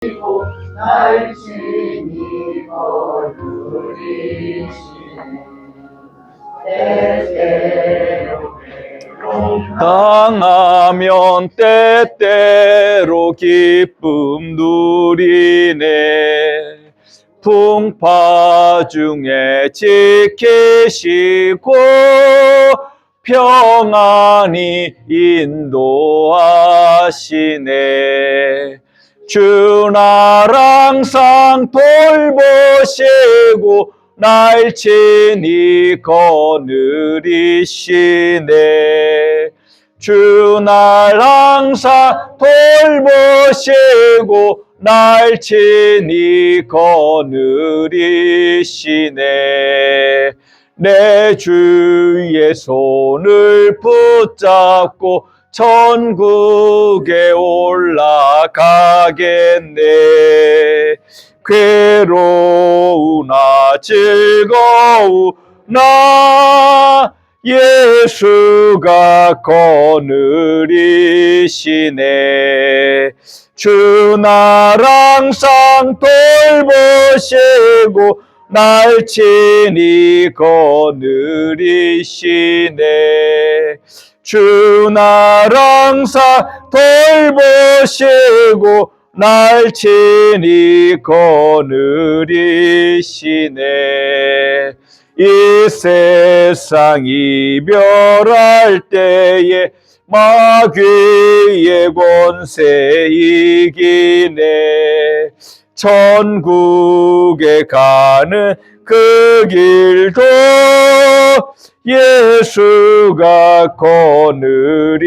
날 친히 거두리시네. 때때로 당하면 때때로 기쁨 누리네. 풍파 중에 지키시고 평안히 인도하시네. 주 날 항상 돌보시고 날 친히 거느리시네. 주 날 항상 돌보시고 날 친히 거느리시네. 내 주의 손을 붙잡고 천국에 올라가겠네. 괴로우나 즐거우나 예수가 거느리시네. 주 날 항상 돌보시고 날 친히 거느리시네. 주 날 항상 돌보시고 날 친히 거느리시네. 이 세상 이별할 때에 마귀의 권세 이기네. 천국에 가는 그 길도 예수가 거느리시네.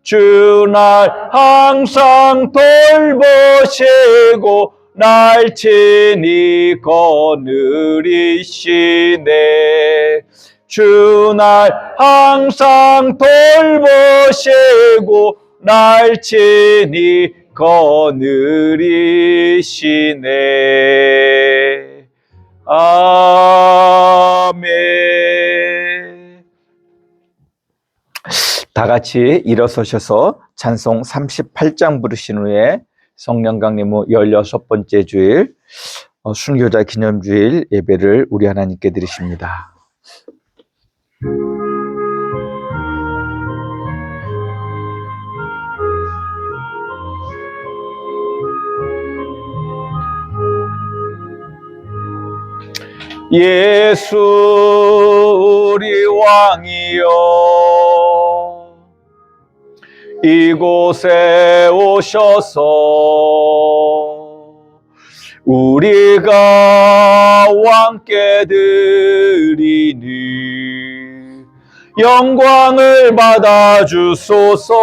주 날 항상 돌보시고 날 친히 거느리시네. 주 날 항상 돌보시고 날 친히 거느리시네. 아멘. 다 같이 일어서셔서 찬송 38장 부르신 후에 성령 강림후 16번째 주일 순교자 기념주일 예배를 우리 하나님께 드리십니다. 예수 우리 왕이여, 이곳에 오셔서 우리가 왕께 드리니 영광을 받아 주소서.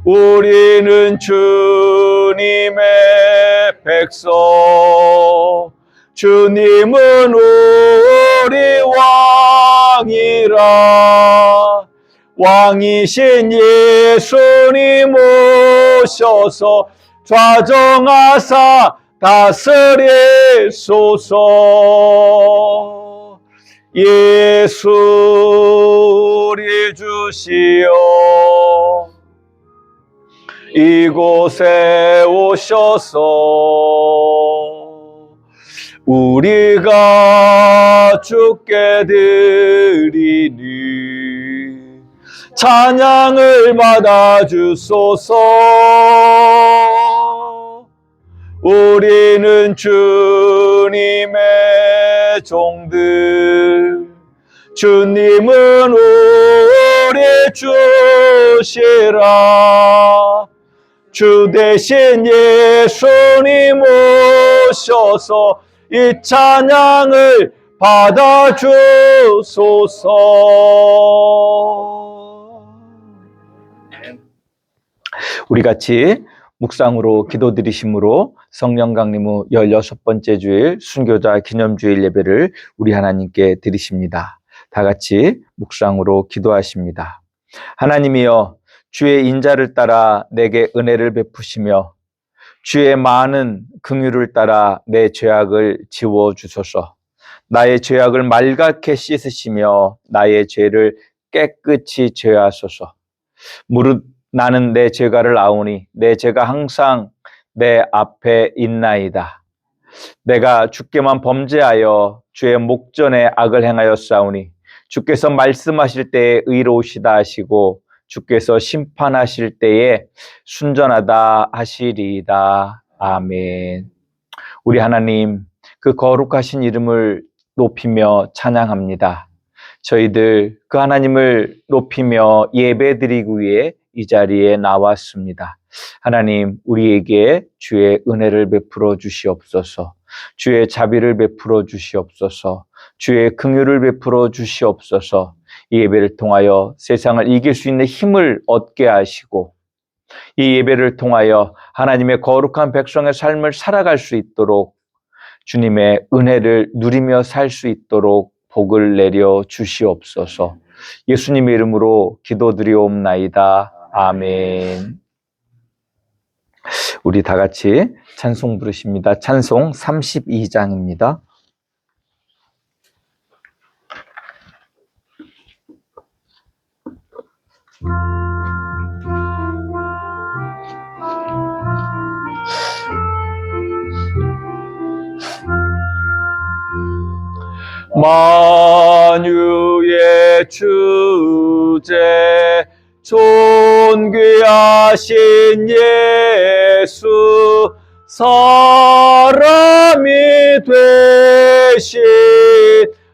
우리는 주님의 백성, 주님은 우리 왕이라. 왕이신 예수님 오셔서 좌정하사 다스리소서. 예수 우리 주시여, 이곳에 오셔서 우리가 주께 드리니 찬양을 받아 주소서. 우리는 주님의 종들, 주님은 우리 주시라. 주 대신 예수님 오셔서 이 찬양을 받아 주소서. 우리 같이 묵상으로 기도드리심으로 성령 강림 후 16번째 주일 순교자 기념주일 예배를 우리 하나님께 드리십니다. 다 같이 묵상으로 기도하십니다. 하나님이여, 주의 인자를 따라 내게 은혜를 베푸시며 주의 많은 긍휼을 따라 내 죄악을 지워주소서. 나의 죄악을 맑게 씻으시며 나의 죄를 깨끗이 제하소서. 무릇 나는 내 죄가를 아오니 내 죄가 항상 내 앞에 있나이다. 내가 주께만 범죄하여 주의 목전에 악을 행하였사오니 주께서 말씀하실 때에 의로우시다 하시고 주께서 심판하실 때에 순전하다 하시리이다. 아멘. 우리 하나님, 그 거룩하신 이름을 높이며 찬양합니다. 저희들 그 하나님을 높이며 예배드리기 위해 이 자리에 나왔습니다. 하나님, 우리에게 주의 은혜를 베풀어 주시옵소서. 주의 자비를 베풀어 주시옵소서. 주의 긍휼을 베풀어 주시옵소서. 이 예배를 통하여 세상을 이길 수 있는 힘을 얻게 하시고 이 예배를 통하여 하나님의 거룩한 백성의 삶을 살아갈 수 있도록 주님의 은혜를 누리며 살 수 있도록 복을 내려 주시옵소서. 예수님의 이름으로 기도드리옵나이다. 아멘. 우리 다 같이 찬송 부르십니다. 찬송 32장입니다. 만유의 주제 존귀하신 예수 사람이 되신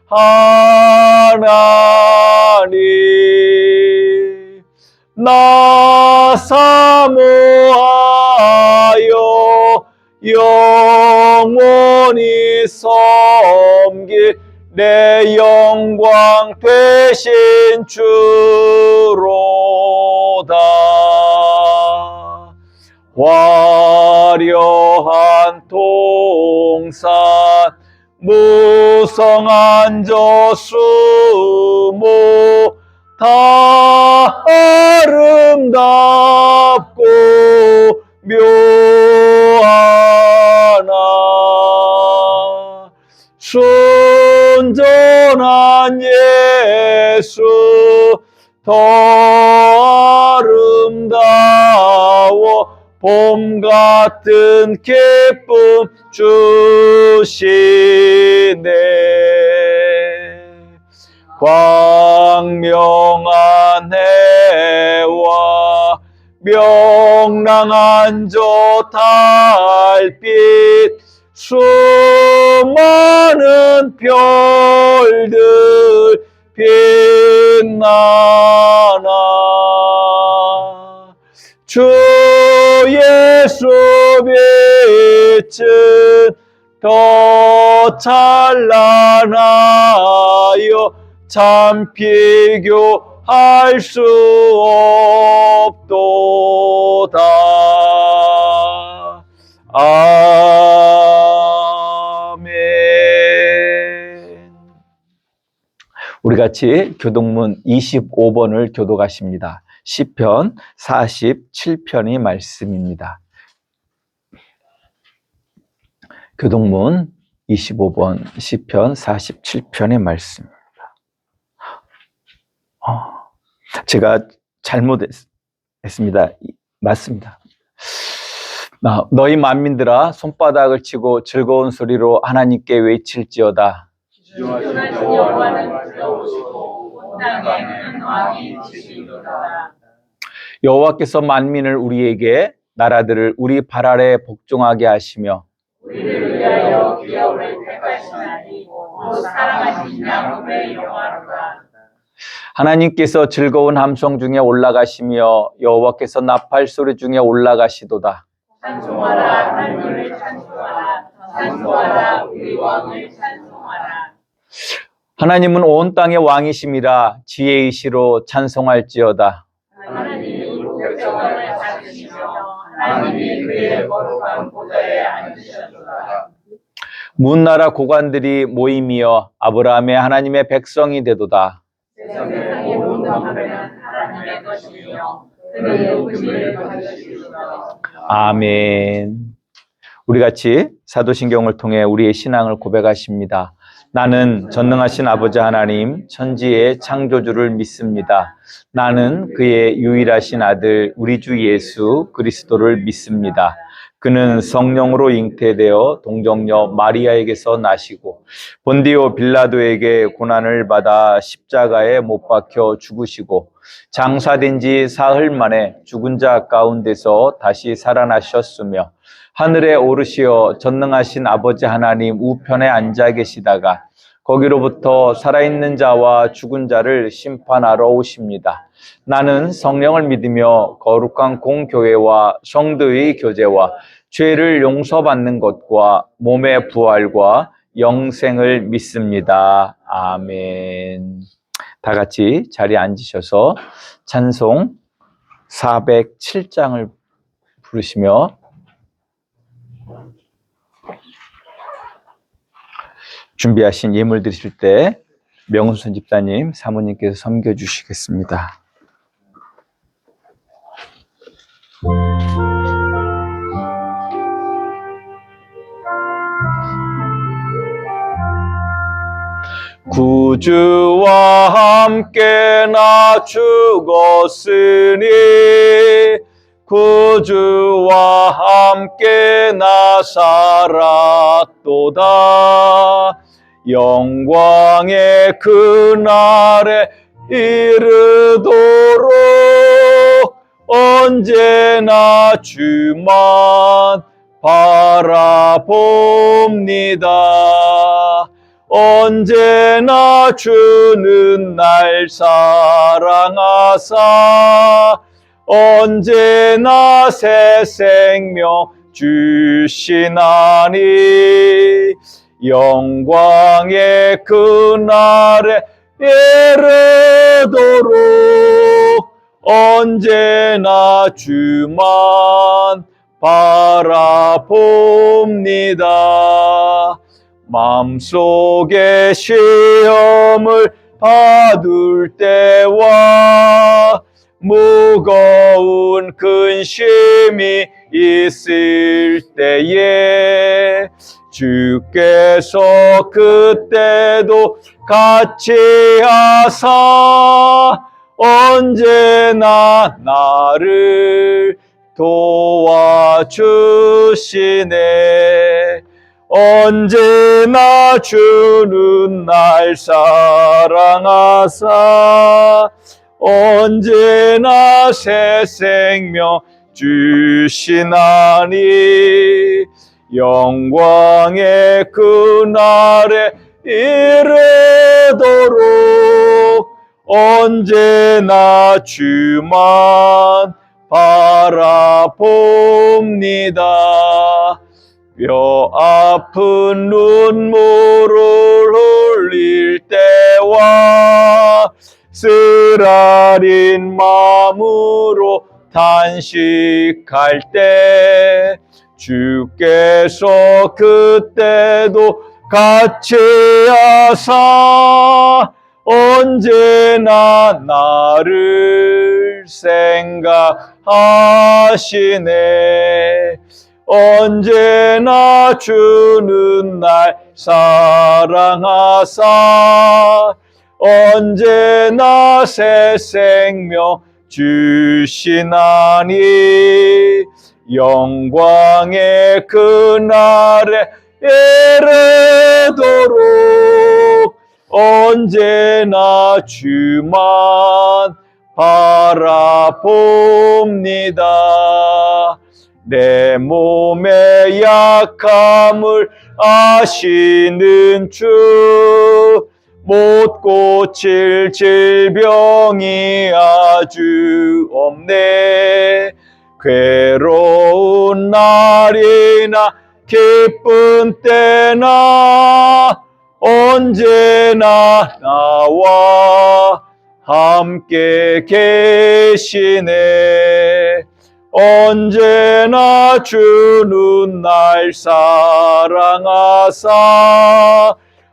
하나님 나 사모하여 영원히 섬길 내 영광 되신 주로다. 화려한 동산 무성한 저수모 다 아름답고 묘하나 순전한 예수 더 아름다워 봄 같은 기쁨 주시네. 광명한 해와 명랑한 저 달빛 수많은 별들 빛나나 주 예수 빛은 더 찬란하여 참 비교할 수 없도다. 아멘. 우리 같이 교동문 25번을 교독하십니다. 시편 47편의 말씀입니다. 교동문 25번 시편 47편의 말씀입니다. 제가 잘못했습니다. 맞습니다. 너희 만민들아 손바닥을 치고 즐거운 소리로 하나님께 외칠지어다. 여호와께서 만민을 우리에게 나라들을 우리 발 아래 복종하게 하시며 우리를 위하여 기업을 택하시나니 곧 사랑하신 야곱의 영화로다. 하나님께서 즐거운 함성 중에 올라가시며 여호와께서 나팔 소리 중에 올라가시도다. 찬송하라 하나님을 찬송하라 찬송하라 우리 왕을 찬송하라. 하나님은 온 땅의 왕이심이라 지혜이시로 찬송할지어다. 하나님이 국정을 다스리시며 하나님이 그의 거룩한 보좌에 앉으셨도다. 문나라 고관들이 모임이여 아브라함의 하나님의 백성이 되도다. 세상의 모든 하늘은 하나님의 것이며 그의 의지를 받으시리로다. 아멘. 우리 같이 사도신경을 통해 우리의 신앙을 고백하십니다. 나는 전능하신 아버지 하나님, 천지의 창조주를 믿습니다. 나는 그의 유일하신 아들, 우리 주 예수 그리스도를 믿습니다. 그는 성령으로 잉태되어 동정녀 마리아에게서 나시고 본디오 빌라도에게 고난을 받아 십자가에 못 박혀 죽으시고 장사된 지 사흘 만에 죽은 자 가운데서 다시 살아나셨으며 하늘에 오르시어 전능하신 아버지 하나님 우편에 앉아 계시다가 거기로부터 살아있는 자와 죽은 자를 심판하러 오십니다. 나는 성령을 믿으며 거룩한 공교회와 성도의 교제와 죄를 용서받는 것과 몸의 부활과 영생을 믿습니다. 아멘. 다 같이 자리에 앉으셔서 찬송 407장을 부르시며 준비하신 예물 드리실 때 명순 집사님, 사모님께서 섬겨주시겠습니다. 구주와 함께 나 죽었으니 구주와 함께 나 살았도다. 영광의 그날에 이르도록 언제나 주만 바라봅니다. 언제나 주는 날 사랑하사 언제나 새 생명 주시나니 영광의 그날에 이르도록 언제나 주만 바라봅니다. 마음속에 시험을 받을 때와 무거운 근심이 있을 때에 주께서 그때도 같이 하사 언제나 나를 도와주시네. 언제나 주는 날 사랑하사 언제나 새 생명 주시나니 영광의 그날에 이르도록 언제나 주만 바라봅니다. 뼈 아픈 눈물을 흘릴 때와 쓰라린 마음으로 탄식할 때 주께서 그때도 같이 하사 언제나 나를 생각하시네. 언제나 주는 날 사랑하사 언제나 새 생명 주시나니 영광의 그날에 이르도록 언제나 주만 바라봅니다. 내 몸의 약함을 아시는 주 못 고칠 질병이 아주 없네. 괴로운 날이나 기쁜 때나 언제나 나와 함께 계시네. 언제나 주는 날 사랑하사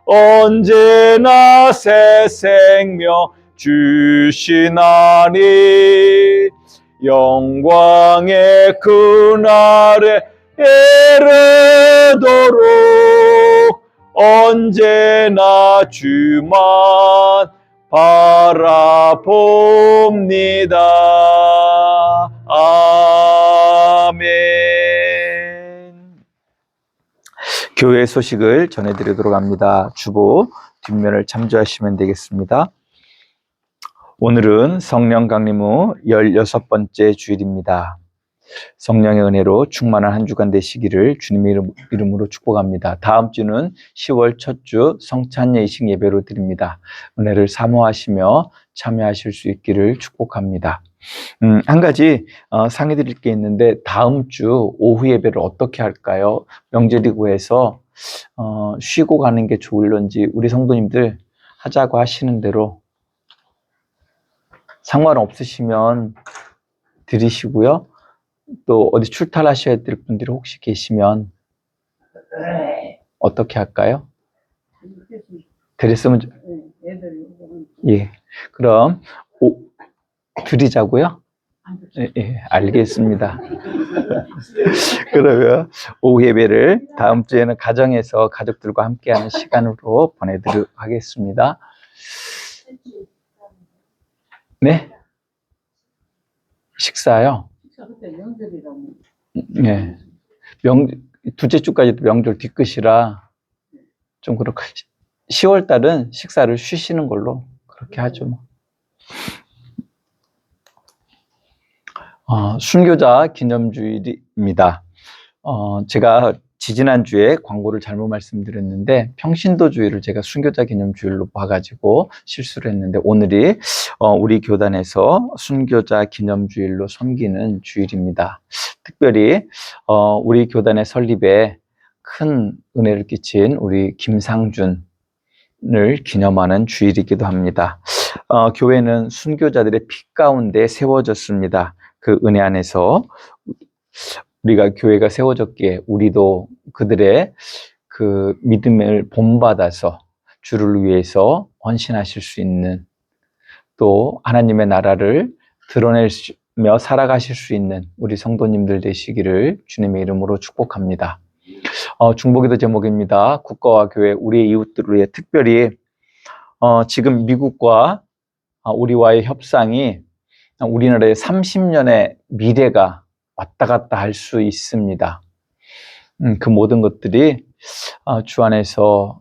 언제나 새 생명 주시나니 영광의 그날에 이르도록 언제나 주만 바라봅니다. 아멘. 교회 소식을 전해드리도록 합니다. 주보 뒷면을 참조하시면 되겠습니다. 오늘은 성령 강림 후 16번째 주일입니다. 성령의 은혜로 충만한 한 주간 되시기를 주님의 이름으로 축복합니다. 다음 주는 10월 첫 주 성찬예식 예배로 드립니다. 은혜를 사모하시며 참여하실 수 있기를 축복합니다. 한 가지 상의 드릴 게 있는데 다음 주 오후 예배를 어떻게 할까요? 명절이고 해서 쉬고 가는 게 좋을런지 우리 성도님들 하자고 하시는 대로 상관없으시면 드리시고요. 또 어디 출탈하셔야 될 분들이 혹시 계시면 어떻게 할까요? 드렸으면 예. 그럼 드리자고요? 예, 알겠습니다. 그러면 오후 예배를 다음 주에는 가정에서 가족들과 함께하는 시간으로 보내드리도록 하겠습니다. 네? 식사요? 네. 둘째 주까지도 명절 뒤끝이라 좀 그렇고 10월 달은 식사를 쉬시는 걸로 그렇게 하죠. 뭐. 순교자 기념주일입니다. 제가 지지난주에 광고를 잘못 말씀드렸는데 평신도주의를 제가 순교자 기념주일로 봐가지고 실수를 했는데 오늘이 우리 교단에서 순교자 기념주일로 섬기는 주일입니다. 특별히 우리 교단의 설립에 큰 은혜를 끼친 우리 김상준을 기념하는 주일이기도 합니다. 교회는 순교자들의 피 가운데 세워졌습니다. 그 은혜 안에서 우리가 교회가 세워졌기에 우리도 그들의 그 믿음을 본받아서 주를 위해서 헌신하실 수 있는 또 하나님의 나라를 드러내며 살아가실 수 있는 우리 성도님들 되시기를 주님의 이름으로 축복합니다. 중보기도 제목입니다. 국가와 교회, 우리의 이웃들을 위해 특별히 지금 미국과 우리와의 협상이 우리나라의 30년의 미래가 왔다 갔다 할 수 있습니다. 그 모든 것들이 주 안에서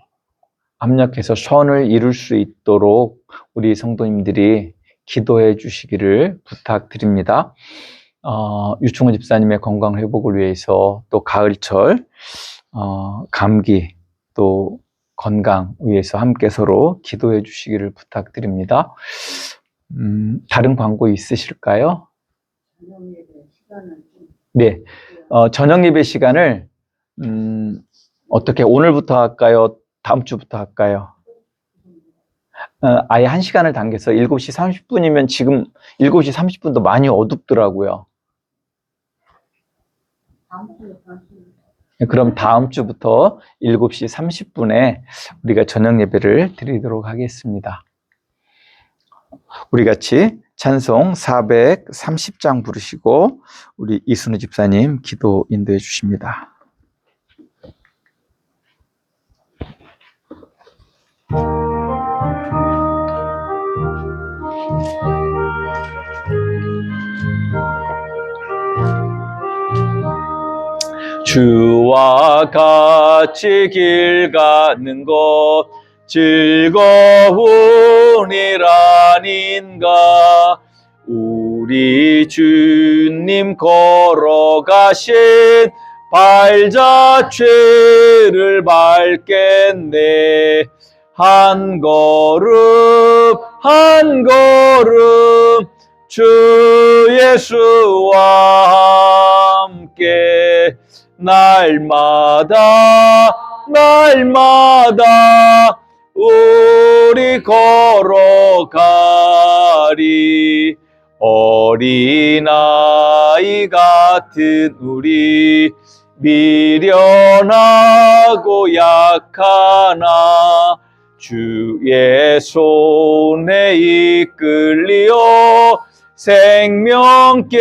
합력해서 선을 이룰 수 있도록 우리 성도님들이 기도해 주시기를 부탁드립니다. 유충호 집사님의 건강 회복을 위해서 또 가을철 감기 또 건강 위해서 함께 서로 기도해 주시기를 부탁드립니다. 다른 광고 있으실까요? 네, 저녁 예배 시간을 어떻게 오늘부터 할까요? 다음 주부터 할까요? 아예 1시간을 당겨서 7시 30분이면 지금 7시 30분도 많이 어둡더라고요. 그럼 다음 주부터 7시 30분에 우리가 저녁 예배를 드리도록 하겠습니다. 우리 같이 찬송 430장 부르시고 우리 이순우 집사님 기도 인도해 주십니다. 주와 같이 길 가는 것 즐거운 일 아닌가. 우리 주님 걸어가신 발자취를 밟겠네. 한 걸음 한 걸음 주 예수와 함께 날마다 우리 걸어가리. 어린아이 같은 우리 미련하고 약하나 주의 손에 이끌리어 생명길로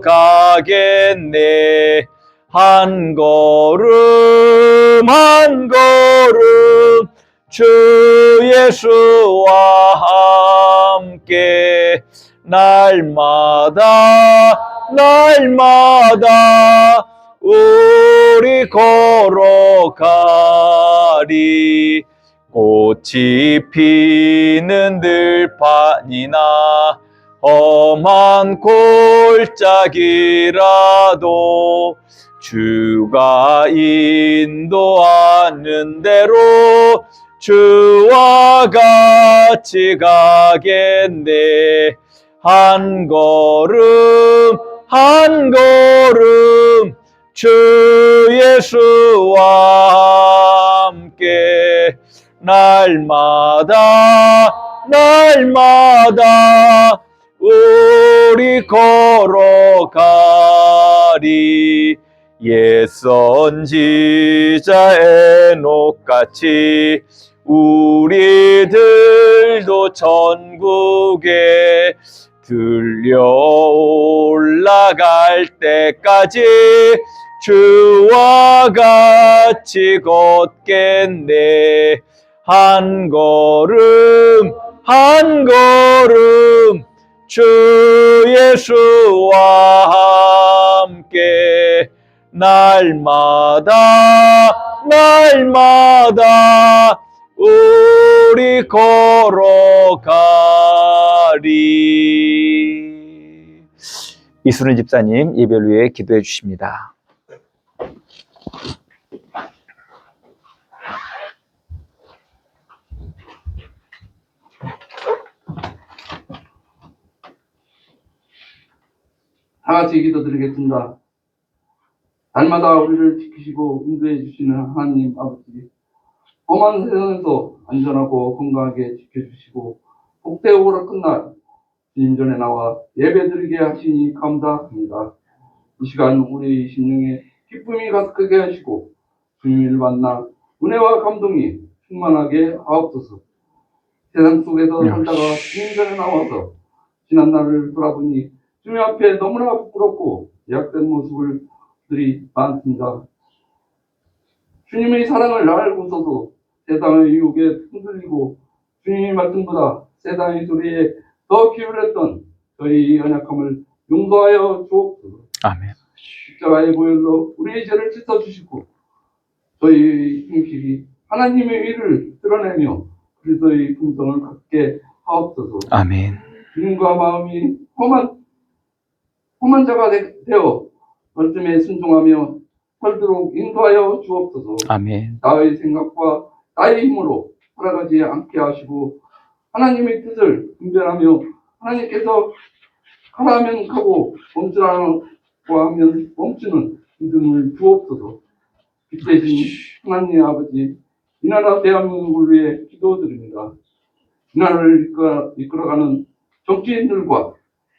가겠네. 한 걸음 한 걸음 주 예수와 함께 날마다 우리 걸어가리. 꽃이 피는 들판이나 험한 골짜기라도 주가 인도하는 대로 주와 같이 가겠네. 한 걸음 주 예수와 함께 날마다 우리 걸어가리. 옛 선지자 에녹같이 우리들도 천국에 들려 올라갈 때까지 주와 같이 걷겠네. 한 걸음 주 예수와 함께 날마다 우리 걸어가리. 이순희 집사님 예배를 위해 기도해 주십니다. 다 같이 기도드리겠습니다. 날마다 우리를 지키시고 인도해 주시는 하나님 아버지, 험한 세상에서 안전하고 건강하게 지켜주시고 복되고 끝날 주님 전에 나와 예배드리게 하시니 감사합니다. 이 시간 우리 심령에 기쁨이 가득하게 하시고 주님을 만나 은혜와 감동이 충만하게 하옵소서. 세상 속에서 살다가 주님 전에 나와서 지난 날을 돌아보니 주님 앞에 너무나 부끄럽고 약된 모습들이 많습니다. 주님의 사랑을 알고서도 세상의 유혹에 흔들리고 주님의 말씀보다 세상의 소리에 더 기울였던 저희 연약함을 용서하여 주옵소서. 아멘. 십자가의 보혈로 우리의 죄를 씻어주시고 저희 형식이 하나님의 의를 드러내며 그리스도의 품성을 갖게 하옵소서. 아멘. 주님과 마음이 험한 자가 되어 말씀에 순종하며 살도록 인도하여 주옵소서. 아멘. 나의 생각과 나의 힘으로 살아가지 않게 하시고 하나님의 뜻을 분별하며 하나님께서 하라면 하고 멈추라고 하면 멈추는 믿음을 주옵소서. 빛대신 하나님 아버지, 이 나라 대한민국을 위해 기도드립니다. 이 나라를 이끌어가는 정치인들과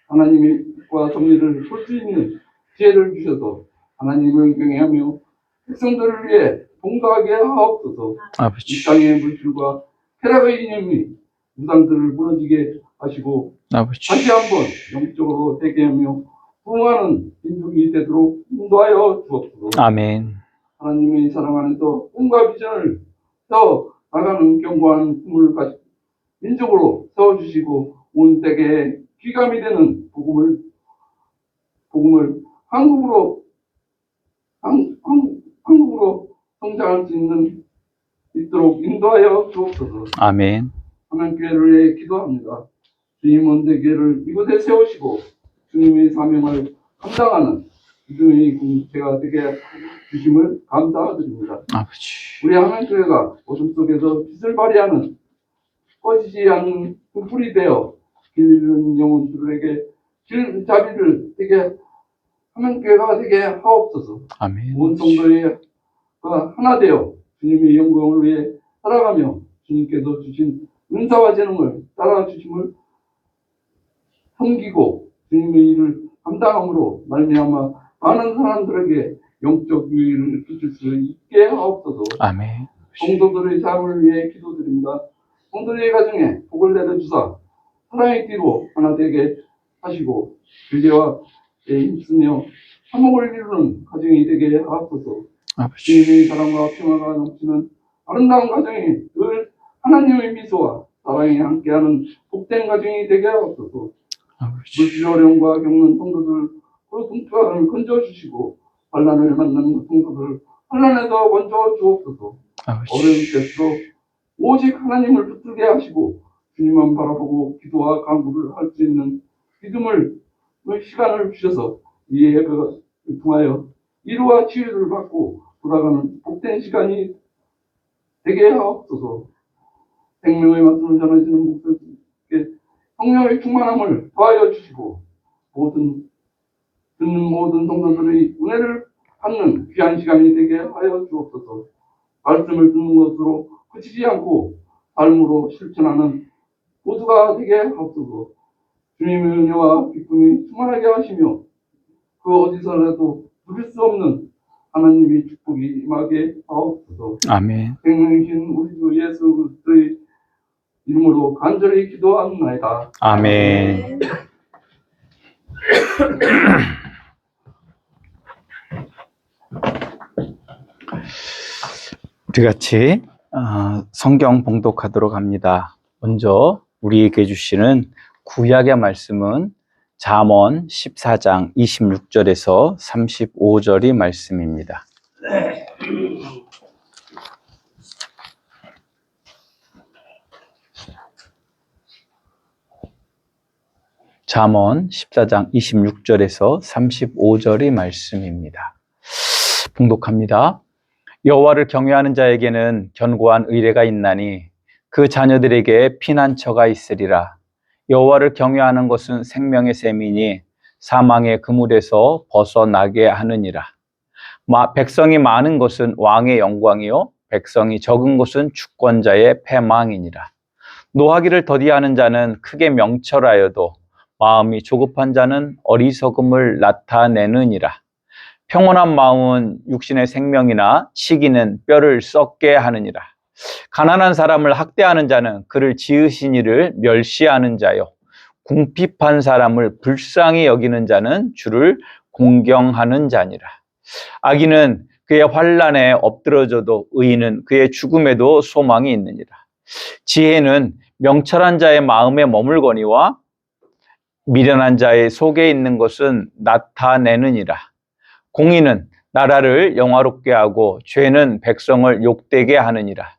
하나님의 뜻과 섭리를 볼 수 있는 지혜를 주셔서 하나님을 경외하며 백성들을 위해 봉사하게 하옵소서. 아버지. 이 땅의 물질과 쾌락의 이념이 무당들을 무너지게 하시고 아버지. 다시 한번 영적으로 회개하며 부흥하는 민족이 되도록 인도하여 주옵소서. 아멘. 하나님의 사랑 안에서 꿈과 비전을 더 나가는 견고한 꿈을 가지고 민족으로 세워주시고 온 세계에 귀감이 되는 복음을 한국으로 성장할 수 있도록 인도하여 주옵소서. 아멘. 하나님께를 위해 기도합니다. 주님 원대교회를 이곳에 세우시고 주님의 사명을 감당하는 믿음의 공동체가 되게 주심을 감사드립니다. 아버지. 우리 하나님교회가 어둠 속에서 빛을 발휘하는 꺼지지 않는 불이 되어 길 잃은 영혼들에게 길잡이를 되게 하나님교회가 되게 하옵소서. 아멘. 온 성도의 하나 되어 주님의 영광을 위해 살아가며 주님께서 주신 은사와 재능을 따라 주심을 섬기고 주님의 일을 감당함으로 말미암아 많은 사람들에게 영적 유익을 주실 수 있게 하옵소서. 아멘. 성도들의 삶을 위해 기도드립니다. 성도들의 가정에 복을 내려주사 사랑의 띠로 하나 되게 하시고 교제와 힘쓰며 화목을 이루는 가정이 되게 하옵소서. 아버지. 주님의 사랑과 평화가 넘치는 아름다운 가정이 늘 하나님의 미소와 사랑이 함께하는 복된 가정이 되게 하옵소서. 아버지. 물질 어려움과 겪는 성도들 그 동편을 건져주시고 환난을 만나는 성도들 환난에서 먼저 주옵소서. 아버지. 어려운 때도 오직 하나님을 붙들게 하시고 주님만 바라보고 기도와 간구를 할 수 있는 믿음을 시간을 주셔서 이 예배를 통하여 위로와 치유를 받고 돌아가는 복된 시간이 되게 하옵소서. 생명의 말씀을 전하시는 목사님께 성령의 충만함을 더하여 주시고 듣는 모든 성도들의 은혜를 받는 귀한 시간이 되게 하여 주옵소서. 말씀을 듣는 것으로 그치지 않고 삶으로 실천하는 모두가 되게 하옵소서. 주님의 은혜와 기쁨이 충만하게 하시며 그 어디서라도 누릴 수 없는 하나님의 축복이 임하게 하옵소서. 아멘. 생명이신 우리 주 예수 그리스도의 이름으로 간절히 기도하옵나이다. 아멘. 우리 같이 성경 봉독하도록 합니다. 먼저 우리에게 주시는 구약의 말씀은 잠언 14장 26절에서 35절의 말씀입니다. 잠언 14장 26절에서 35절의 말씀입니다. 봉독합니다. 여호와를 경외하는 자에게는 견고한 의뢰가 있나니 그 자녀들에게 피난처가 있으리라. 여호와를 경외하는 것은 생명의 셈이니 사망의 그물에서 벗어나게 하느니라. 백성이 많은 것은 왕의 영광이요 백성이 적은 것은 주권자의 패망이니라. 노하기를 더디하는 자는 크게 명철하여도 마음이 조급한 자는 어리석음을 나타내느니라. 평온한 마음은 육신의 생명이나 시기는 뼈를 썩게 하느니라. 가난한 사람을 학대하는 자는 그를 지으신 이를 멸시하는 자요 궁핍한 사람을 불쌍히 여기는 자는 주를 공경하는 자니라. 악인은 그의 환난에 엎드러져도 의인은 그의 죽음에도 소망이 있느니라. 지혜는 명철한 자의 마음에 머물거니와 미련한 자의 속에 있는 것은 나타내느니라. 공의는 나라를 영화롭게 하고 죄는 백성을 욕되게 하느니라.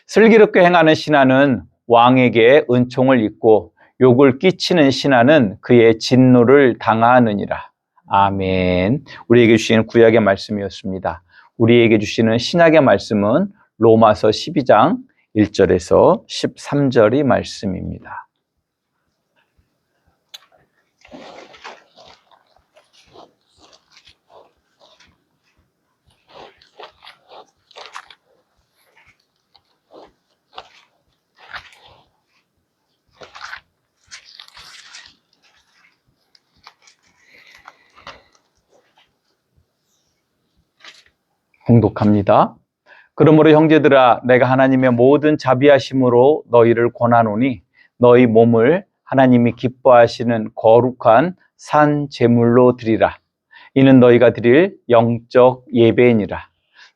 슬기롭게 행하는 신하는 왕에게 은총을 입고 욕을 끼치는 신하는 그의 진노를 당하느니라. 아멘. 우리에게 주시는 구약의 말씀이었습니다. 우리에게 주시는 신약의 말씀은 로마서 12장 1절에서 13절의 말씀입니다. 봉독합니다. 그러므로 형제들아 내가 하나님의 모든 자비하심으로 너희를 권하노니 너희 몸을 하나님이 기뻐하시는 거룩한 산 제물로 드리라. 이는 너희가 드릴 영적 예배이니라.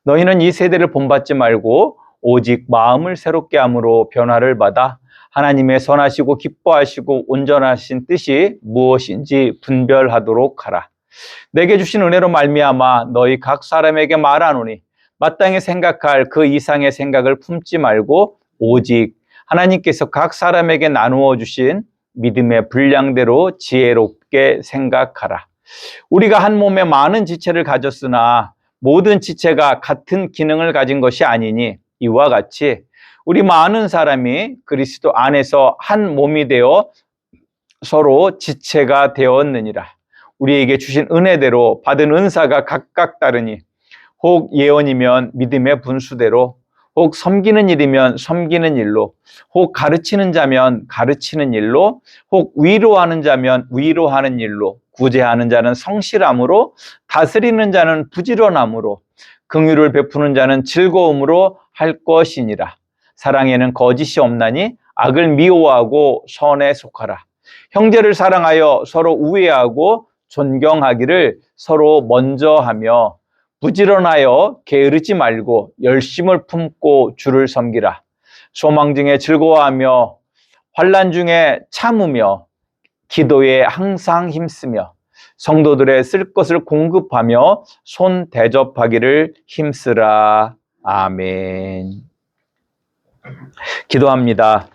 너희는 이 세대를 본받지 말고 오직 마음을 새롭게 함으로 변화를 받아 하나님의 선하시고 기뻐하시고 온전하신 뜻이 무엇인지 분별하도록 하라. 내게 주신 은혜로 말미암아 너희 각 사람에게 말하노니 마땅히 생각할 그 이상의 생각을 품지 말고 오직 하나님께서 각 사람에게 나누어 주신 믿음의 분량대로 지혜롭게 생각하라. 우리가 한 몸에 많은 지체를 가졌으나 모든 지체가 같은 기능을 가진 것이 아니니 이와 같이 우리 많은 사람이 그리스도 안에서 한 몸이 되어 서로 지체가 되었느니라. 우리에게 주신 은혜대로 받은 은사가 각각 다르니 혹 예언이면 믿음의 분수대로, 혹 섬기는 일이면 섬기는 일로, 혹 가르치는 자면 가르치는 일로, 혹 위로하는 자면 위로하는 일로, 구제하는 자는 성실함으로, 다스리는 자는 부지런함으로, 긍휼을 베푸는 자는 즐거움으로 할 것이니라. 사랑에는 거짓이 없나니 악을 미워하고 선에 속하라. 형제를 사랑하여 서로 우애하고 존경하기를 서로 먼저 하며 부지런하여 게으르지 말고 열심을 품고 주를 섬기라. 소망 중에 즐거워하며 환난 중에 참으며 기도에 항상 힘쓰며 성도들의 쓸 것을 공급하며 손 대접하기를 힘쓰라. 아멘. 기도합니다.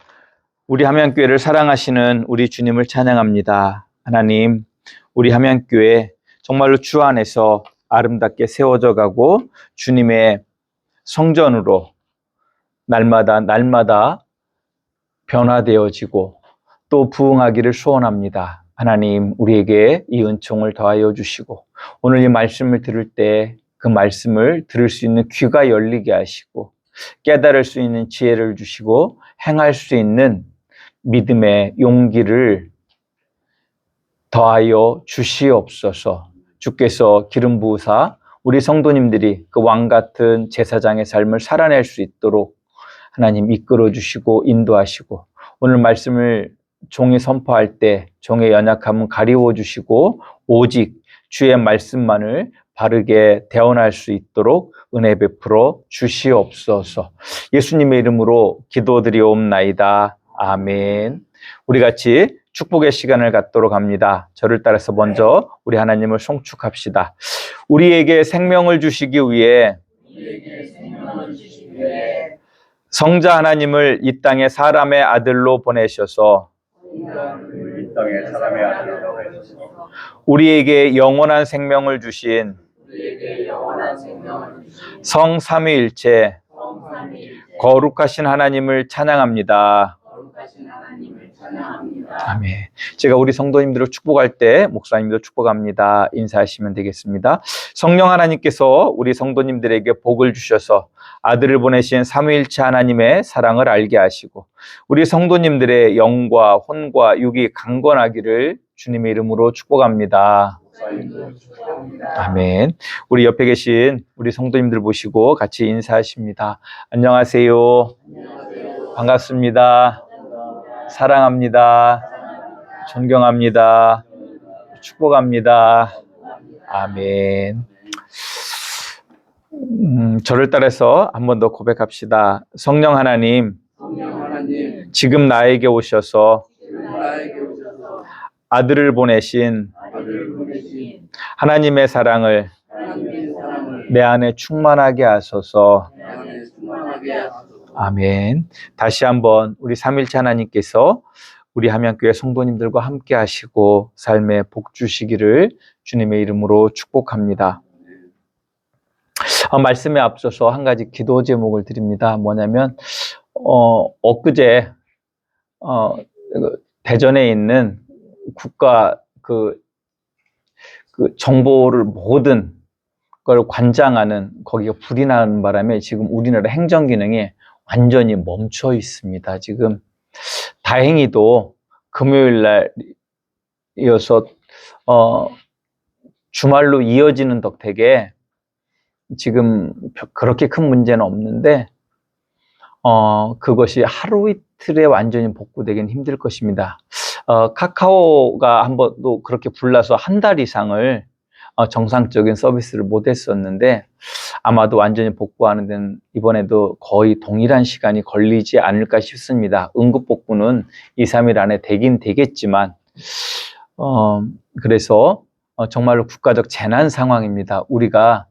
우리 함양교회를 사랑하시는 우리 주님을 찬양합니다. 하나님, 우리 함양교회 정말로 주 안에서 아름답게 세워져 가고 주님의 성전으로 날마다 변화되어지고 또 부흥하기를 소원합니다. 하나님, 우리에게 이 은총을 더하여 주시고 오늘 이 말씀을 들을 때 그 말씀을 들을 수 있는 귀가 열리게 하시고 깨달을 수 있는 지혜를 주시고 행할 수 있는 믿음의 용기를 더하여 주시옵소서. 주께서 기름 부으사 우리 성도님들이 그 왕 같은 제사장의 삶을 살아낼 수 있도록 하나님 이끌어 주시고 인도하시고 오늘 말씀을 종이 선포할 때 종의 연약함은 가리워 주시고 오직 주의 말씀만을 바르게 대언할 수 있도록 은혜 베풀어 주시옵소서. 예수님의 이름으로 기도드리옵나이다. 아멘. 우리 같이 축복의 시간을 갖도록 합니다. 저를 따라서 먼저 우리 하나님을 송축합시다. 우리에게 생명을 주시기 위해 성자 하나님을 이 땅에 사람의 아들로 보내셔서 우리에게 영원한 생명을 주신 성삼위일체 거룩하신 하나님을 찬양합니다. 아멘. 제가 우리 성도님들을 축복할 때 목사님도 축복합니다. 인사하시면 되겠습니다. 성령 하나님께서 우리 성도님들에게 복을 주셔서 아들을 보내신 삼위일체 하나님의 사랑을 알게 하시고 우리 성도님들의 영과 혼과 육이 강건하기를 주님의 이름으로 축복합니다. 아멘. 우리 옆에 계신 우리 성도님들 보시고 같이 인사하십니다. 안녕하세요. 반갑습니다. 사랑합니다. 존경합니다. 축복합니다. 아멘. 저를 따라서 한 번 더 고백합시다. 성령 하나님, 지금 나에게 오셔서 아들을 보내신 하나님의 사랑을 내 안에 충만하게 하소서. 아멘. 다시 한번 우리 삼일체 하나님께서 우리 함양교회 성도님들과 함께 하시고 삶에 복 주시기를 주님의 이름으로 축복합니다. 말씀에 앞서서 한 가지 기도 제목을 드립니다. 뭐냐면 엊그제 대전에 있는 국가 그 정보를 모든 걸 관장하는 거기가 불이 나는 바람에 지금 우리나라 행정 기능이 완전히 멈춰 있습니다. 지금 다행히도 금요일 날이어서 주말로 이어지는 덕택에 지금 그렇게 큰 문제는 없는데 그것이 하루 이틀에 완전히 복구되기는 힘들 것입니다. 카카오가 한번 또 그렇게 불나서 한 달 이상을 정상적인 서비스를 못 했었는데 아마도 완전히 복구하는 데는 이번에도 거의 동일한 시간이 걸리지 않을까 싶습니다. 응급 복구는 2, 3일 안에 되긴 되겠지만 그래서 정말로 국가적 재난 상황입니다. 우리가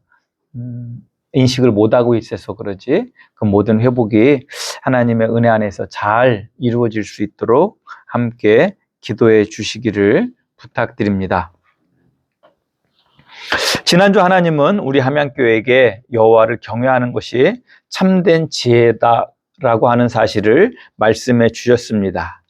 인식을 못하고 있어서 그러지 그 모든 회복이 하나님의 은혜 안에서 잘 이루어질 수 있도록 함께 기도해 주시기를 부탁드립니다. 지난주 하나님은 우리 함양교회에게 여호와를 경외하는 것이 참된 지혜다라고 하는 사실을 말씀해 주셨습니다.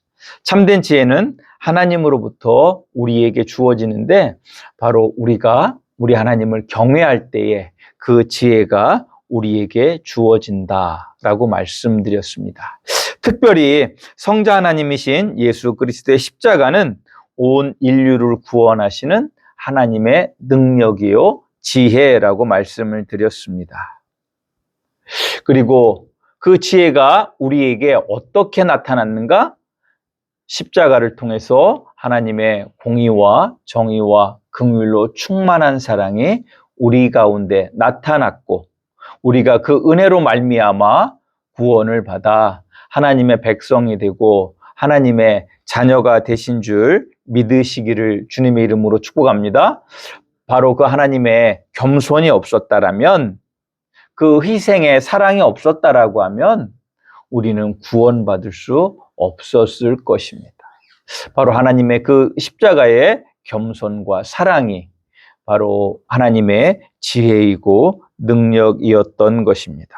참된 지혜는 하나님으로부터 우리에게 주어지는데 바로 우리가 우리 하나님을 경외할 때에 그 지혜가 우리에게 주어진다라고 말씀드렸습니다. 특별히 성자 하나님이신 예수 그리스도의 십자가는 온 인류를 구원하시는 하나님의 능력이요 지혜라고 말씀을 드렸습니다. 그리고 그 지혜가 우리에게 어떻게 나타났는가? 십자가를 통해서 하나님의 공의와 정의와 긍휼로 충만한 사랑이 우리 가운데 나타났고 우리가 그 은혜로 말미암아 구원을 받아 하나님의 백성이 되고 하나님의 자녀가 되신 줄 믿으시기를 주님의 이름으로 축복합니다. 바로 그 하나님의 겸손이 없었다라면, 그 희생의 사랑이 없었다라고 하면 우리는 구원받을 수 없었을 것입니다. 바로 하나님의 그 십자가의 겸손과 사랑이 바로 하나님의 지혜이고 능력이었던 것입니다.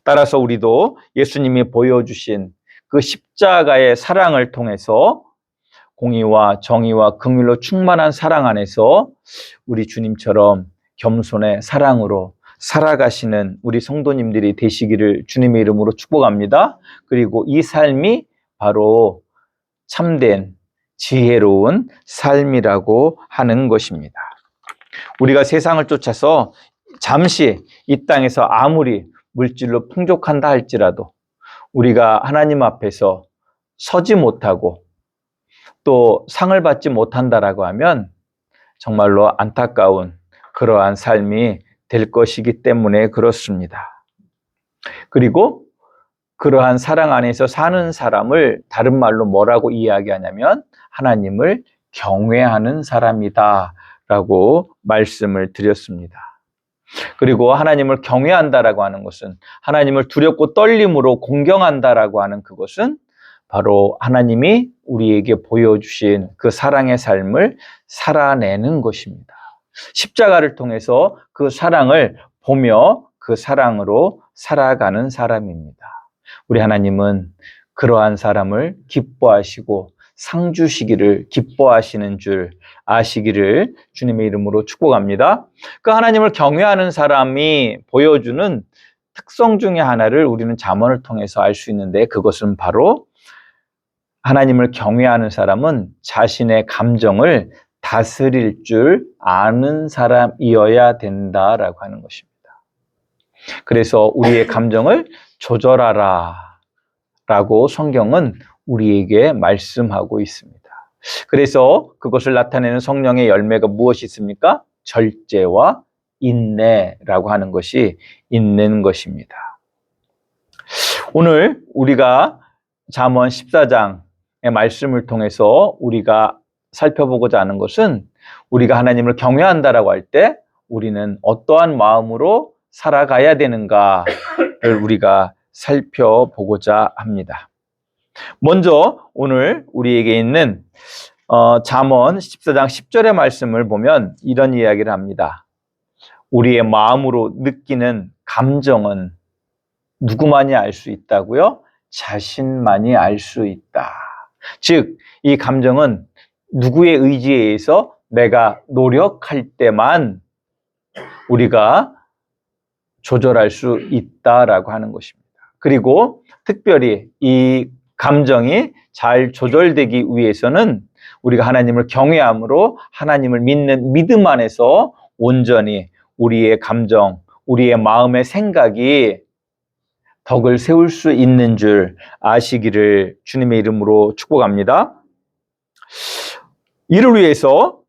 따라서 우리도 예수님이 보여주신 그 십자가의 사랑을 통해서 공의와 정의와 긍휼로 충만한 사랑 안에서 우리 주님처럼 겸손의 사랑으로 살아가시는 우리 성도님들이 되시기를 주님의 이름으로 축복합니다. 그리고 이 삶이 바로 참된 지혜로운 삶이라고 하는 것입니다. 우리가 세상을 쫓아서 잠시 이 땅에서 아무리 물질로 풍족한다 할지라도 우리가 하나님 앞에서 서지 못하고 또 상을 받지 못한다라고 하면 정말로 안타까운 그러한 삶이 될 것이기 때문에 그렇습니다. 그리고 그러한 사랑 안에서 사는 사람을 다른 말로 뭐라고 이야기하냐면 하나님을 경외하는 사람이다 라고 말씀을 드렸습니다. 그리고 하나님을 경외한다라고 하는 것은 하나님을 두렵고 떨림으로 공경한다라고 하는 그것은 바로 하나님이 우리에게 보여주신 그 사랑의 삶을 살아내는 것입니다. 십자가를 통해서 그 사랑을 보며 그 사랑으로 살아가는 사람입니다. 우리 하나님은 그러한 사람을 기뻐하시고 상 주시기를 기뻐하시는 줄 아시기를 주님의 이름으로 축복합니다. 그 하나님을 경외하는 사람이 보여주는 특성 중에 하나를 우리는 잠언을 통해서 알 수 있는데, 그것은 바로 하나님을 경외하는 사람은 자신의 감정을 다스릴 줄 아는 사람이어야 된다라고 하는 것입니다. 그래서 우리의 감정을 조절하라 라고 성경은 우리에게 말씀하고 있습니다. 그래서 그것을 나타내는 성령의 열매가 무엇이 있습니까? 절제와 인내라고 하는 것이 있는 것입니다. 오늘 우리가 잠언 14장의 말씀을 통해서 우리가 살펴보고자 하는 것은 우리가 하나님을 경외한다라고 할 때 우리는 어떠한 마음으로 살아가야 되는가를 우리가 살펴보고자 합니다. 먼저 오늘 우리에게 있는 잠언 14장 10절의 말씀을 보면 이런 이야기를 합니다. 우리의 마음으로 느끼는 감정은 누구만이 알 수 있다고요? 자신만이 알 수 있다. 즉, 이 감정은 누구의 의지에 의해서 내가 노력할 때만 우리가 조절할 수 있다라고 하는 것입니다. 그리고 특별히 이 감정이 잘 조절되기 위해서는 우리가 하나님을 경외함으로 하나님을 믿는 믿음 안에서 온전히 우리의 감정, 우리의 마음의 생각이 덕을 세울 수 있는 줄 아시기를 주님의 이름으로 축복합니다. 이를 위해서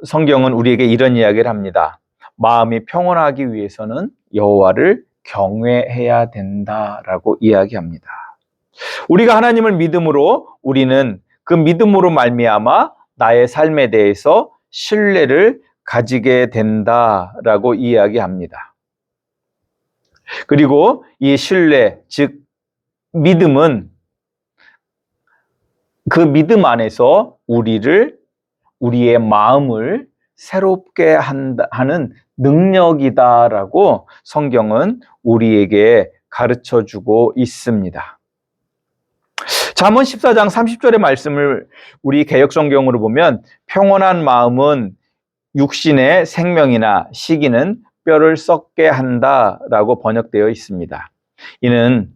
성경은 우리에게 이런 이야기를 합니다. 마음이 평온하기 위해서는 여호와를 경외해야 된다라고 이야기합니다. 우리가 하나님을 믿음으로 우리는 그 믿음으로 말미암아 나의 삶에 대해서 신뢰를 가지게 된다라고 이야기합니다. 그리고 이 신뢰, 즉 믿음은 그 믿음 안에서 우리의 마음을 새롭게 하는 능력이다라고 성경은 우리에게 가르쳐주고 있습니다. 잠언 14장 30절의 말씀을 우리 개역성경으로 보면 평온한 마음은 육신의 생명이나 시기는 뼈를 썩게 한다라고 번역되어 있습니다. 이는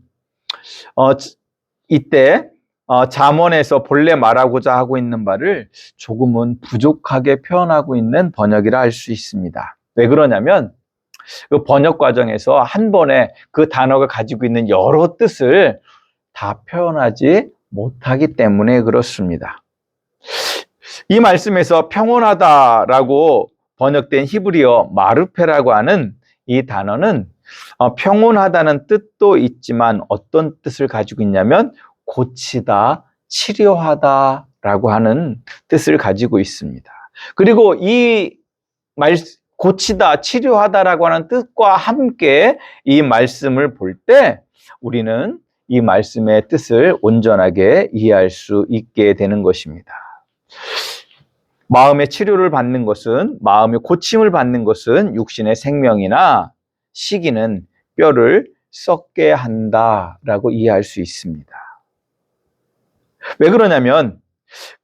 이때 잠언에서 본래 말하고자 하고 있는 바를 조금은 부족하게 표현하고 있는 번역이라 할 수 있습니다. 왜 그러냐면 그 번역 과정에서 한 번에 그 단어가 가지고 있는 여러 뜻을 다 표현하지 못하기 때문에 그렇습니다. 이 말씀에서 평온하다라고 번역된 히브리어 마르페라고 하는 이 단어는 평온하다는 뜻도 있지만 어떤 뜻을 가지고 있냐면 고치다, 치료하다라고 하는 뜻을 가지고 있습니다. 그리고 이 고치다, 치료하다라고 하는 뜻과 함께 이 말씀을 볼 때 우리는 이 말씀의 뜻을 온전하게 이해할 수 있게 되는 것입니다. 마음의 치료를 받는 것은, 마음의 고침을 받는 것은 육신의 생명이나 시기는 뼈를 썩게 한다라고 이해할 수 있습니다. 왜 그러냐면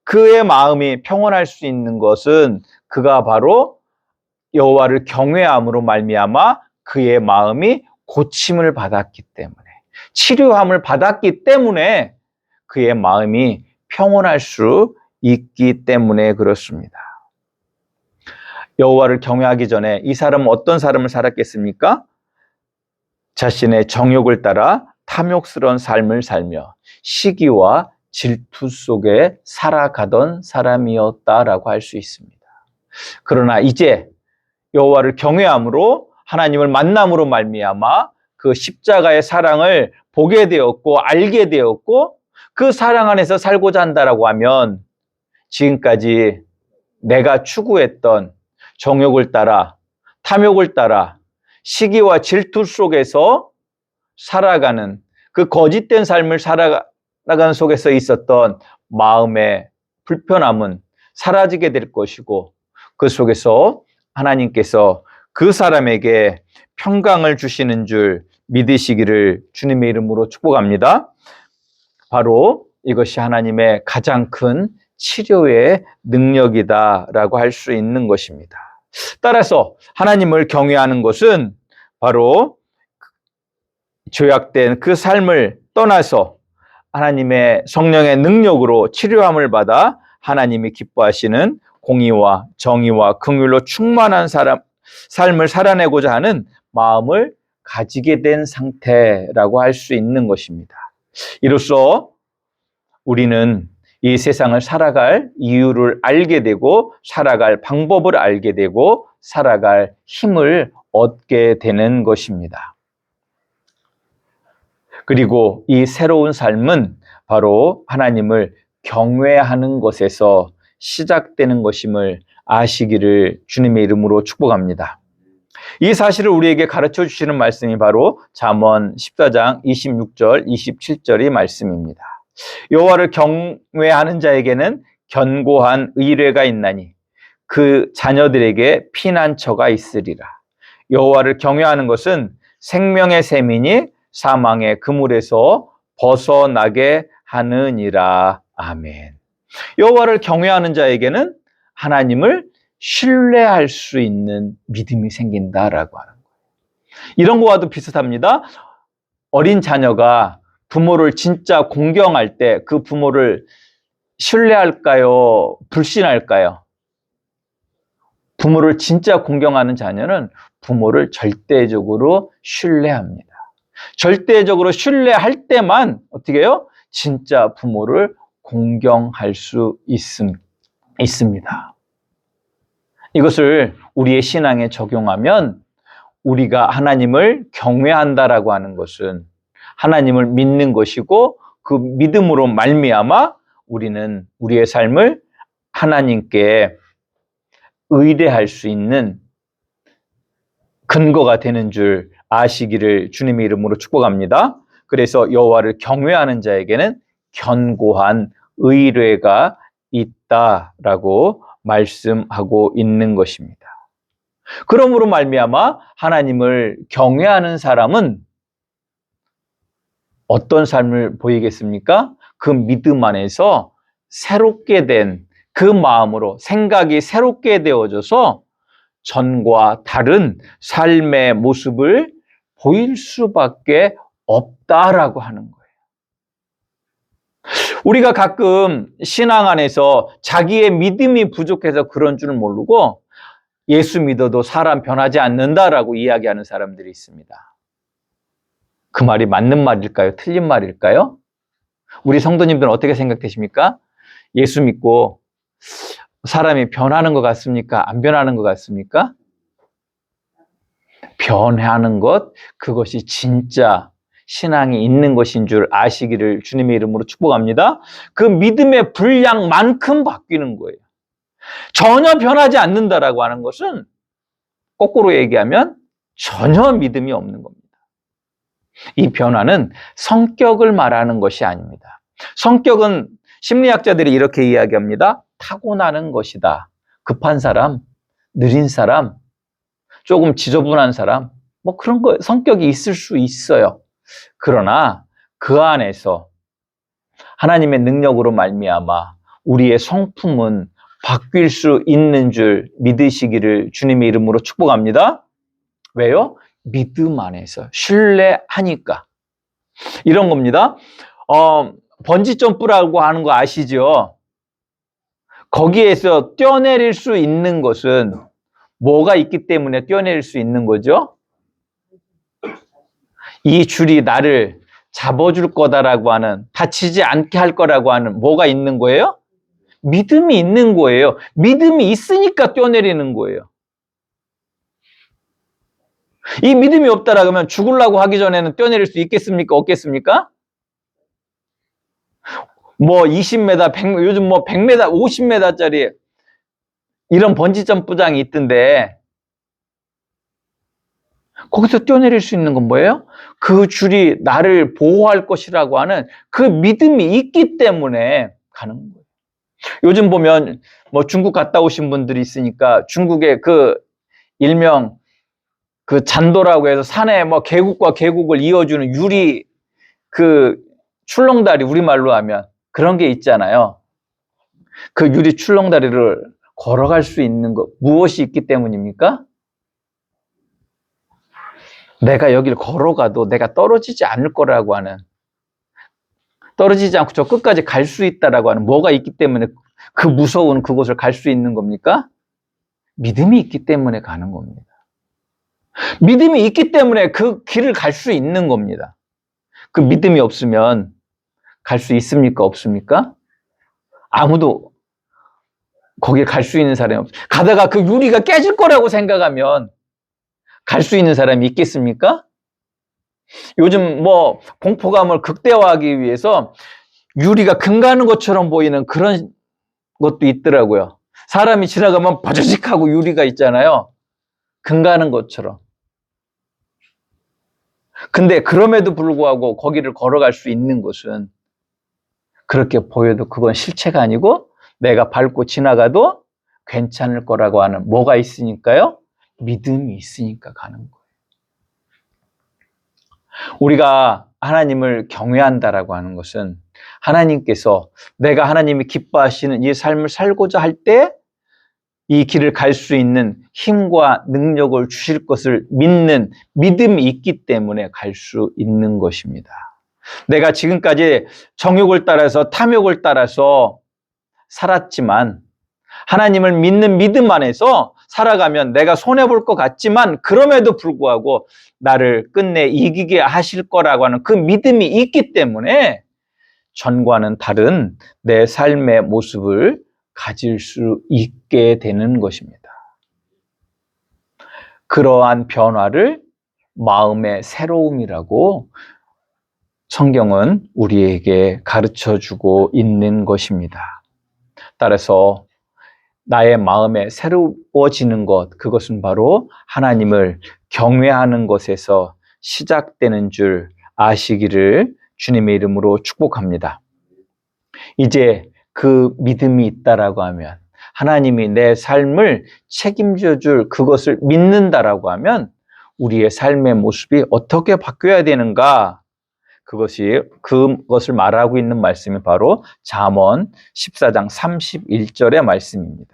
그의 마음이 평온할 수 있는 것은 그가 바로 여호와를 경외함으로 말미암아 그의 마음이 고침을 받았기 때문에, 치료함을 받았기 때문에 그의 마음이 평온할 수 있기 때문에 그렇습니다. 여호와를 경외하기 전에 이 사람은 어떤 삶을 살았겠습니까? 자신의 정욕을 따라 탐욕스러운 삶을 살며 시기와 질투 속에 살아가던 사람이었다라고 할 수 있습니다. 그러나 이제 여호와를 경외함으로 하나님을 만남으로 말미암아 그 십자가의 사랑을 보게 되었고 알게 되었고 그 사랑 안에서 살고자 한다라고 하면 지금까지 내가 추구했던 정욕을 따라 탐욕을 따라 시기와 질투 속에서 살아가는 그 거짓된 삶을 살아가는 속에서 있었던 마음의 불편함은 사라지게 될 것이고 그 속에서 하나님께서 그 사람에게 평강을 주시는 줄 믿으시기를 주님의 이름으로 축복합니다. 바로 이것이 하나님의 가장 큰 치료의 능력이다라고 할 수 있는 것입니다. 따라서 하나님을 경외하는 것은 바로 죄악된 그 삶을 떠나서 하나님의 성령의 능력으로 치료함을 받아 하나님이 기뻐하시는 공의와 정의와 긍휼로 충만한 삶을 살아내고자 하는 마음을 가지게 된 상태라고 할 수 있는 것입니다. 이로써 우리는 이 세상을 살아갈 이유를 알게 되고 살아갈 방법을 알게 되고 살아갈 힘을 얻게 되는 것입니다. 그리고 이 새로운 삶은 바로 하나님을 경외하는 것에서 시작되는 것임을 아시기를 주님의 이름으로 축복합니다. 이 사실을 우리에게 가르쳐 주시는 말씀이 바로 잠언 14장 26절, 27절의 말씀입니다. 여호와를 경외하는 자에게는 견고한 의뢰가 있나니 그 자녀들에게 피난처가 있으리라. 여호와를 경외하는 것은 생명의 셈이니 사망의 그물에서 벗어나게 하느니라. 아멘. 여호와를 경외하는 자에게는 하나님을 신뢰할 수 있는 믿음이 생긴다라고 하는 거예요. 이런 거와도 비슷합니다. 어린 자녀가 부모를 진짜 공경할 때 그 부모를 신뢰할까요? 불신할까요? 부모를 진짜 공경하는 자녀는 부모를 절대적으로 신뢰합니다. 절대적으로 신뢰할 때만 어떻게 해요? 진짜 부모를 공경할 수 있습니다. 이것을 우리의 신앙에 적용하면 우리가 하나님을 경외한다라고 하는 것은 하나님을 믿는 것이고 그 믿음으로 말미암아 우리는 우리의 삶을 하나님께 의뢰할 수 있는 근거가 되는 줄 아시기를 주님의 이름으로 축복합니다. 그래서 여호와를 경외하는 자에게는 견고한 의뢰가 있다라고 말씀하고 있는 것입니다. 그러므로 말미암아 하나님을 경외하는 사람은 어떤 삶을 보이겠습니까? 그 믿음 안에서 새롭게 된 그 마음으로 생각이 새롭게 되어져서 전과 다른 삶의 모습을 보일 수밖에 없다라고 하는 거예요. 우리가 가끔 신앙 안에서 자기의 믿음이 부족해서 그런 줄 모르고 예수 믿어도 사람 변하지 않는다라고 이야기하는 사람들이 있습니다. 그 말이 맞는 말일까요? 틀린 말일까요? 우리 성도님들은 어떻게 생각되십니까? 예수 믿고 사람이 변하는 것 같습니까? 안 변하는 것 같습니까? 변하는 것, 그것이 진짜 신앙이 있는 것인 줄 아시기를 주님의 이름으로 축복합니다. 그 믿음의 분량만큼 바뀌는 거예요. 전혀 변하지 않는다라고 하는 것은 거꾸로 얘기하면 전혀 믿음이 없는 겁니다. 이 변화는 성격을 말하는 것이 아닙니다. 성격은 심리학자들이 이렇게 이야기합니다. 타고나는 것이다. 급한 사람, 느린 사람, 조금 지저분한 사람, 뭐 그런 거 성격이 있을 수 있어요. 그러나 그 안에서 하나님의 능력으로 말미암아 우리의 성품은 바뀔 수 있는 줄 믿으시기를 주님의 이름으로 축복합니다. 왜요? 믿음 안에서 신뢰하니까. 이런 겁니다. 번지 점프라고 하는 거 아시죠? 거기에서 뛰어내릴 수 있는 것은 뭐가 있기 때문에 뛰어내릴 수 있는 거죠? 이 줄이 나를 잡아줄 거다라고 하는, 다치지 않게 할 거라고 하는 뭐가 있는 거예요? 믿음이 있는 거예요. 믿음이 있으니까 뛰어내리는 거예요. 이 믿음이 없다라고 하면 죽으려고 하기 전에는 뛰어내릴 수 있겠습니까? 없겠습니까? 뭐 20m, 100m, 요즘 뭐 100m, 50m짜리 이런 번지 점프장이 있던데 거기서 뛰어내릴 수 있는 건 뭐예요? 그 줄이 나를 보호할 것이라고 하는 그 믿음이 있기 때문에 가는 거예요. 요즘 보면 뭐 중국 갔다 오신 분들이 있으니까 중국의 그 일명 그 잔도라고 해서 산에 뭐 계곡과 계곡을 이어주는 유리 그 출렁다리, 우리말로 하면 그런 게 있잖아요. 그 유리 출렁다리를 걸어갈 수 있는 것, 무엇이 있기 때문입니까? 내가 여기를 걸어가도 내가 떨어지지 않을 거라고 하는, 떨어지지 않고 저 끝까지 갈 수 있다라고 하는 뭐가 있기 때문에 그 무서운 그곳을 갈 수 있는 겁니까? 믿음이 있기 때문에 가는 겁니다. 믿음이 있기 때문에 그 길을 갈 수 있는 겁니다. 그 믿음이 없으면 갈 수 있습니까? 없습니까? 아무도 거기에 갈 수 있는 사람이 없어요. 가다가 그 유리가 깨질 거라고 생각하면 갈 수 있는 사람이 있겠습니까? 요즘 뭐 공포감을 극대화하기 위해서 유리가 금가는 것처럼 보이는 그런 것도 있더라고요. 사람이 지나가면 버저직하고 유리가 있잖아요. 금가는 것처럼. 근데 그럼에도 불구하고 거기를 걸어갈 수 있는 것은 그렇게 보여도 그건 실체가 아니고 내가 밟고 지나가도 괜찮을 거라고 하는 뭐가 있으니까요? 믿음이 있으니까 가는 거예요. 우리가 하나님을 경외한다라고 하는 것은 하나님께서 내가 하나님이 기뻐하시는 이 삶을 살고자 할 때 이 길을 갈 수 있는 힘과 능력을 주실 것을 믿는 믿음이 있기 때문에 갈 수 있는 것입니다. 내가 지금까지 정욕을 따라서 탐욕을 따라서 살았지만 하나님을 믿는 믿음 안에서 살아가면 내가 손해볼 것 같지만 그럼에도 불구하고 나를 끝내 이기게 하실 거라고 하는 그 믿음이 있기 때문에 전과는 다른 내 삶의 모습을 가질 수 있게 되는 것입니다. 그러한 변화를 마음의 새로움이라고 성경은 우리에게 가르쳐주고 있는 것입니다. 따라서 나의 마음에 새로워지는 것, 그것은 바로 하나님을 경외하는 것에서 시작되는 줄 아시기를 주님의 이름으로 축복합니다. 이제 그 믿음이 있다라고 하면 하나님이 내 삶을 책임져 줄 그것을 믿는다라고 하면 우리의 삶의 모습이 어떻게 바뀌어야 되는가? 그것을 말하고 있는 말씀이 바로 잠언 14장 31절의 말씀입니다.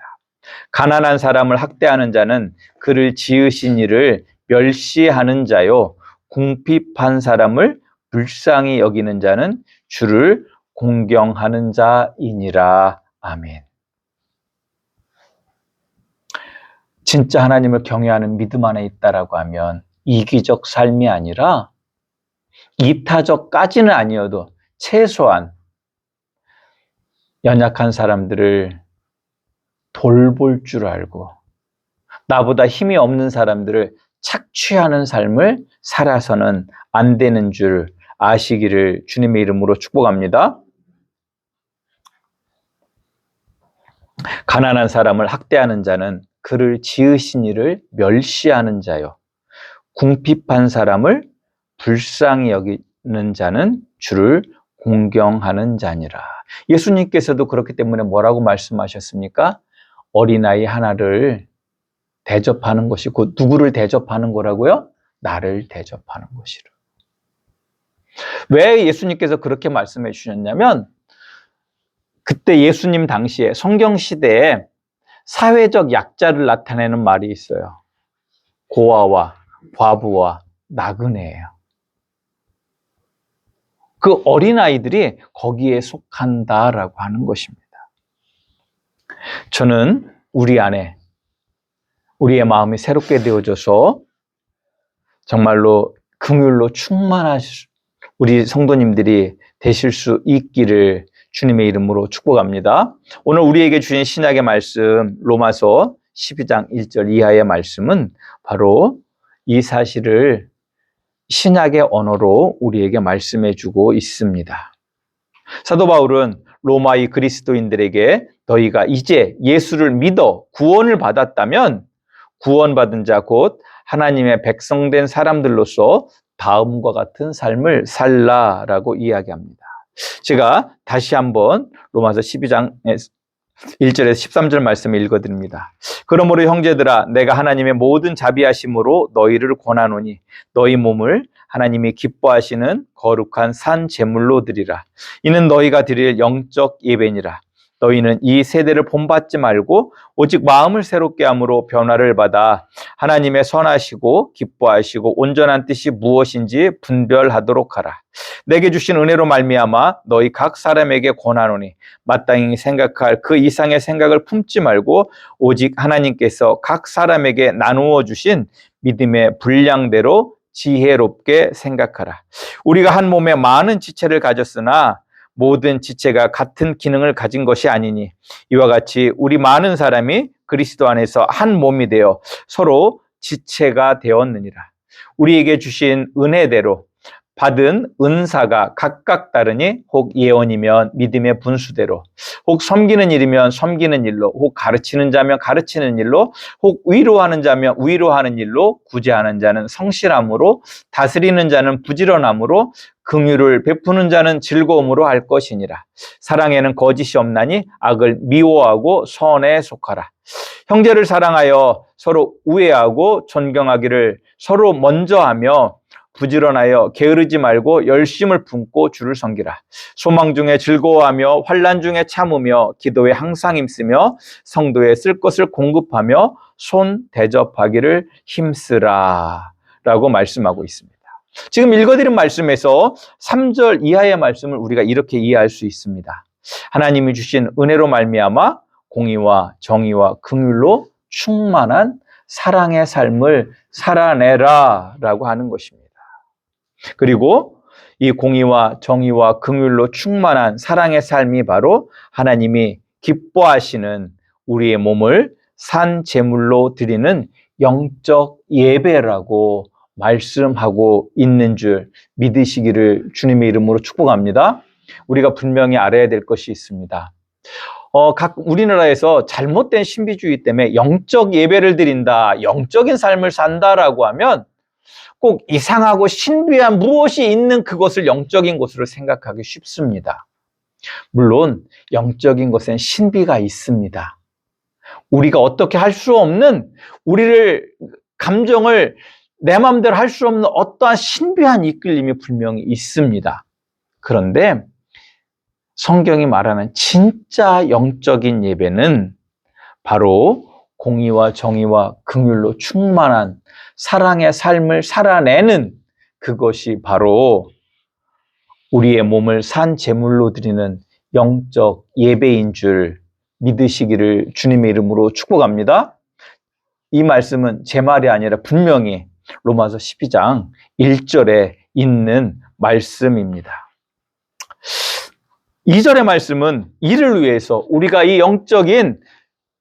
가난한 사람을 학대하는 자는 그를 지으신 이를 멸시하는 자요, 궁핍한 사람을 불쌍히 여기는 자는 주를 공경하는 자이니라. 아멘. 진짜 하나님을 경외하는 믿음 안에 있다라고 하면 이기적 삶이 아니라 이타적까지는 아니어도 최소한 연약한 사람들을 돌볼 줄 알고 나보다 힘이 없는 사람들을 착취하는 삶을 살아서는 안 되는 줄 아시기를 주님의 이름으로 축복합니다. 가난한 사람을 학대하는 자는 그를 지으신 이를 멸시하는 자요. 궁핍한 사람을 불쌍히 여기는 자는 주를 공경하는 자니라. 예수님께서도 그렇기 때문에 뭐라고 말씀하셨습니까? 어린아이 하나를 대접하는 것이 곧 누구를 대접하는 거라고요? 나를 대접하는 것이라. 왜 예수님께서 그렇게 말씀해 주셨냐면 그때 예수님 당시에 성경 시대에 사회적 약자를 나타내는 말이 있어요. 고아와 과부와 나그네예요. 그 어린아이들이 거기에 속한다라고 하는 것입니다. 저는 우리 안에 우리의 마음이 새롭게 되어져서 정말로 긍휼로 충만하실 우리 성도님들이 되실 수 있기를 주님의 이름으로 축복합니다. 오늘 우리에게 주신 신약의 말씀 로마서 12장 1절 이하의 말씀은 바로 이 사실을 신약의 언어로 우리에게 말씀해 주고 있습니다. 사도 바울은 로마의 그리스도인들에게 너희가 이제 예수를 믿어 구원을 받았다면 구원받은 자 곧 하나님의 백성된 사람들로서 다음과 같은 삶을 살라라고 이야기합니다. 제가 다시 한번 로마서 12장 1절에서 13절 말씀을 읽어드립니다. 그러므로 형제들아 내가 하나님의 모든 자비하심으로 너희를 권하노니 너희 몸을 하나님이 기뻐하시는 거룩한 산 제물로 드리라. 이는 너희가 드릴 영적 예배니라. 너희는 이 세대를 본받지 말고 오직 마음을 새롭게 함으로 변화를 받아 하나님의 선하시고 기뻐하시고 온전한 뜻이 무엇인지 분별하도록 하라. 내게 주신 은혜로 말미암아 너희 각 사람에게 권하노니 마땅히 생각할 그 이상의 생각을 품지 말고 오직 하나님께서 각 사람에게 나누어 주신 믿음의 분량대로 지혜롭게 생각하라. 우리가 한 몸에 많은 지체를 가졌으나 모든 지체가 같은 기능을 가진 것이 아니니 이와 같이 우리 많은 사람이 그리스도 안에서 한 몸이 되어 서로 지체가 되었느니라. 우리에게 주신 은혜대로 받은 은사가 각각 다르니 혹 예언이면 믿음의 분수대로, 혹 섬기는 일이면 섬기는 일로, 혹 가르치는 자면 가르치는 일로, 혹 위로하는 자면 위로하는 일로, 구제하는 자는 성실함으로, 다스리는 자는 부지런함으로, 긍휼을 베푸는 자는 즐거움으로 할 것이니라. 사랑에는 거짓이 없나니 악을 미워하고 선에 속하라. 형제를 사랑하여 서로 우애하고 존경하기를 서로 먼저 하며 부지런하여 게으르지 말고 열심을 품고 주를 섬기라. 소망 중에 즐거워하며 환난 중에 참으며 기도에 항상 힘쓰며 성도에 쓸 것을 공급하며 손 대접하기를 힘쓰라 라고 말씀하고 있습니다. 지금 읽어드린 말씀에서 3절 이하의 말씀을 우리가 이렇게 이해할 수 있습니다. 하나님이 주신 은혜로 말미암아 공의와 정의와 긍휼로 충만한 사랑의 삶을 살아내라 라고 하는 것입니다. 그리고 이 공의와 정의와 긍휼로 충만한 사랑의 삶이 바로 하나님이 기뻐하시는 우리의 몸을 산 제물로 드리는 영적 예배라고 말씀하고 있는 줄 믿으시기를 주님의 이름으로 축복합니다. 우리가 분명히 알아야 될 것이 있습니다. 우리나라에서 잘못된 신비주의 때문에 영적 예배를 드린다, 영적인 삶을 산다라고 하면 꼭 이상하고 신비한 무엇이 있는 그것을 영적인 것으로 생각하기 쉽습니다. 물론 영적인 것엔 신비가 있습니다. 우리가 어떻게 할 수 없는 우리를 감정을 내 마음대로 할 수 없는 어떠한 신비한 이끌림이 분명히 있습니다. 그런데 성경이 말하는 진짜 영적인 예배는 바로 공의와 정의와 긍휼로 충만한 사랑의 삶을 살아내는 그것이 바로 우리의 몸을 산 제물로 드리는 영적 예배인 줄 믿으시기를 주님의 이름으로 축복합니다. 이 말씀은 제 말이 아니라 분명히 로마서 12장 1절에 있는 말씀입니다. 2절의 말씀은 이를 위해서 우리가 이 영적인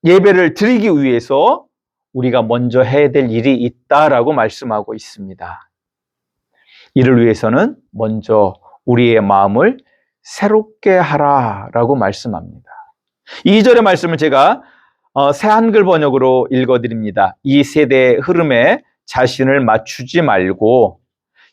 예배를 드리기 위해서 우리가 먼저 해야 될 일이 있다라고 말씀하고 있습니다. 이를 위해서는 먼저 우리의 마음을 새롭게 하라라고 말씀합니다. 2절의 말씀을 제가 새 한글 번역으로 읽어드립니다. 이 세대의 흐름에 자신을 맞추지 말고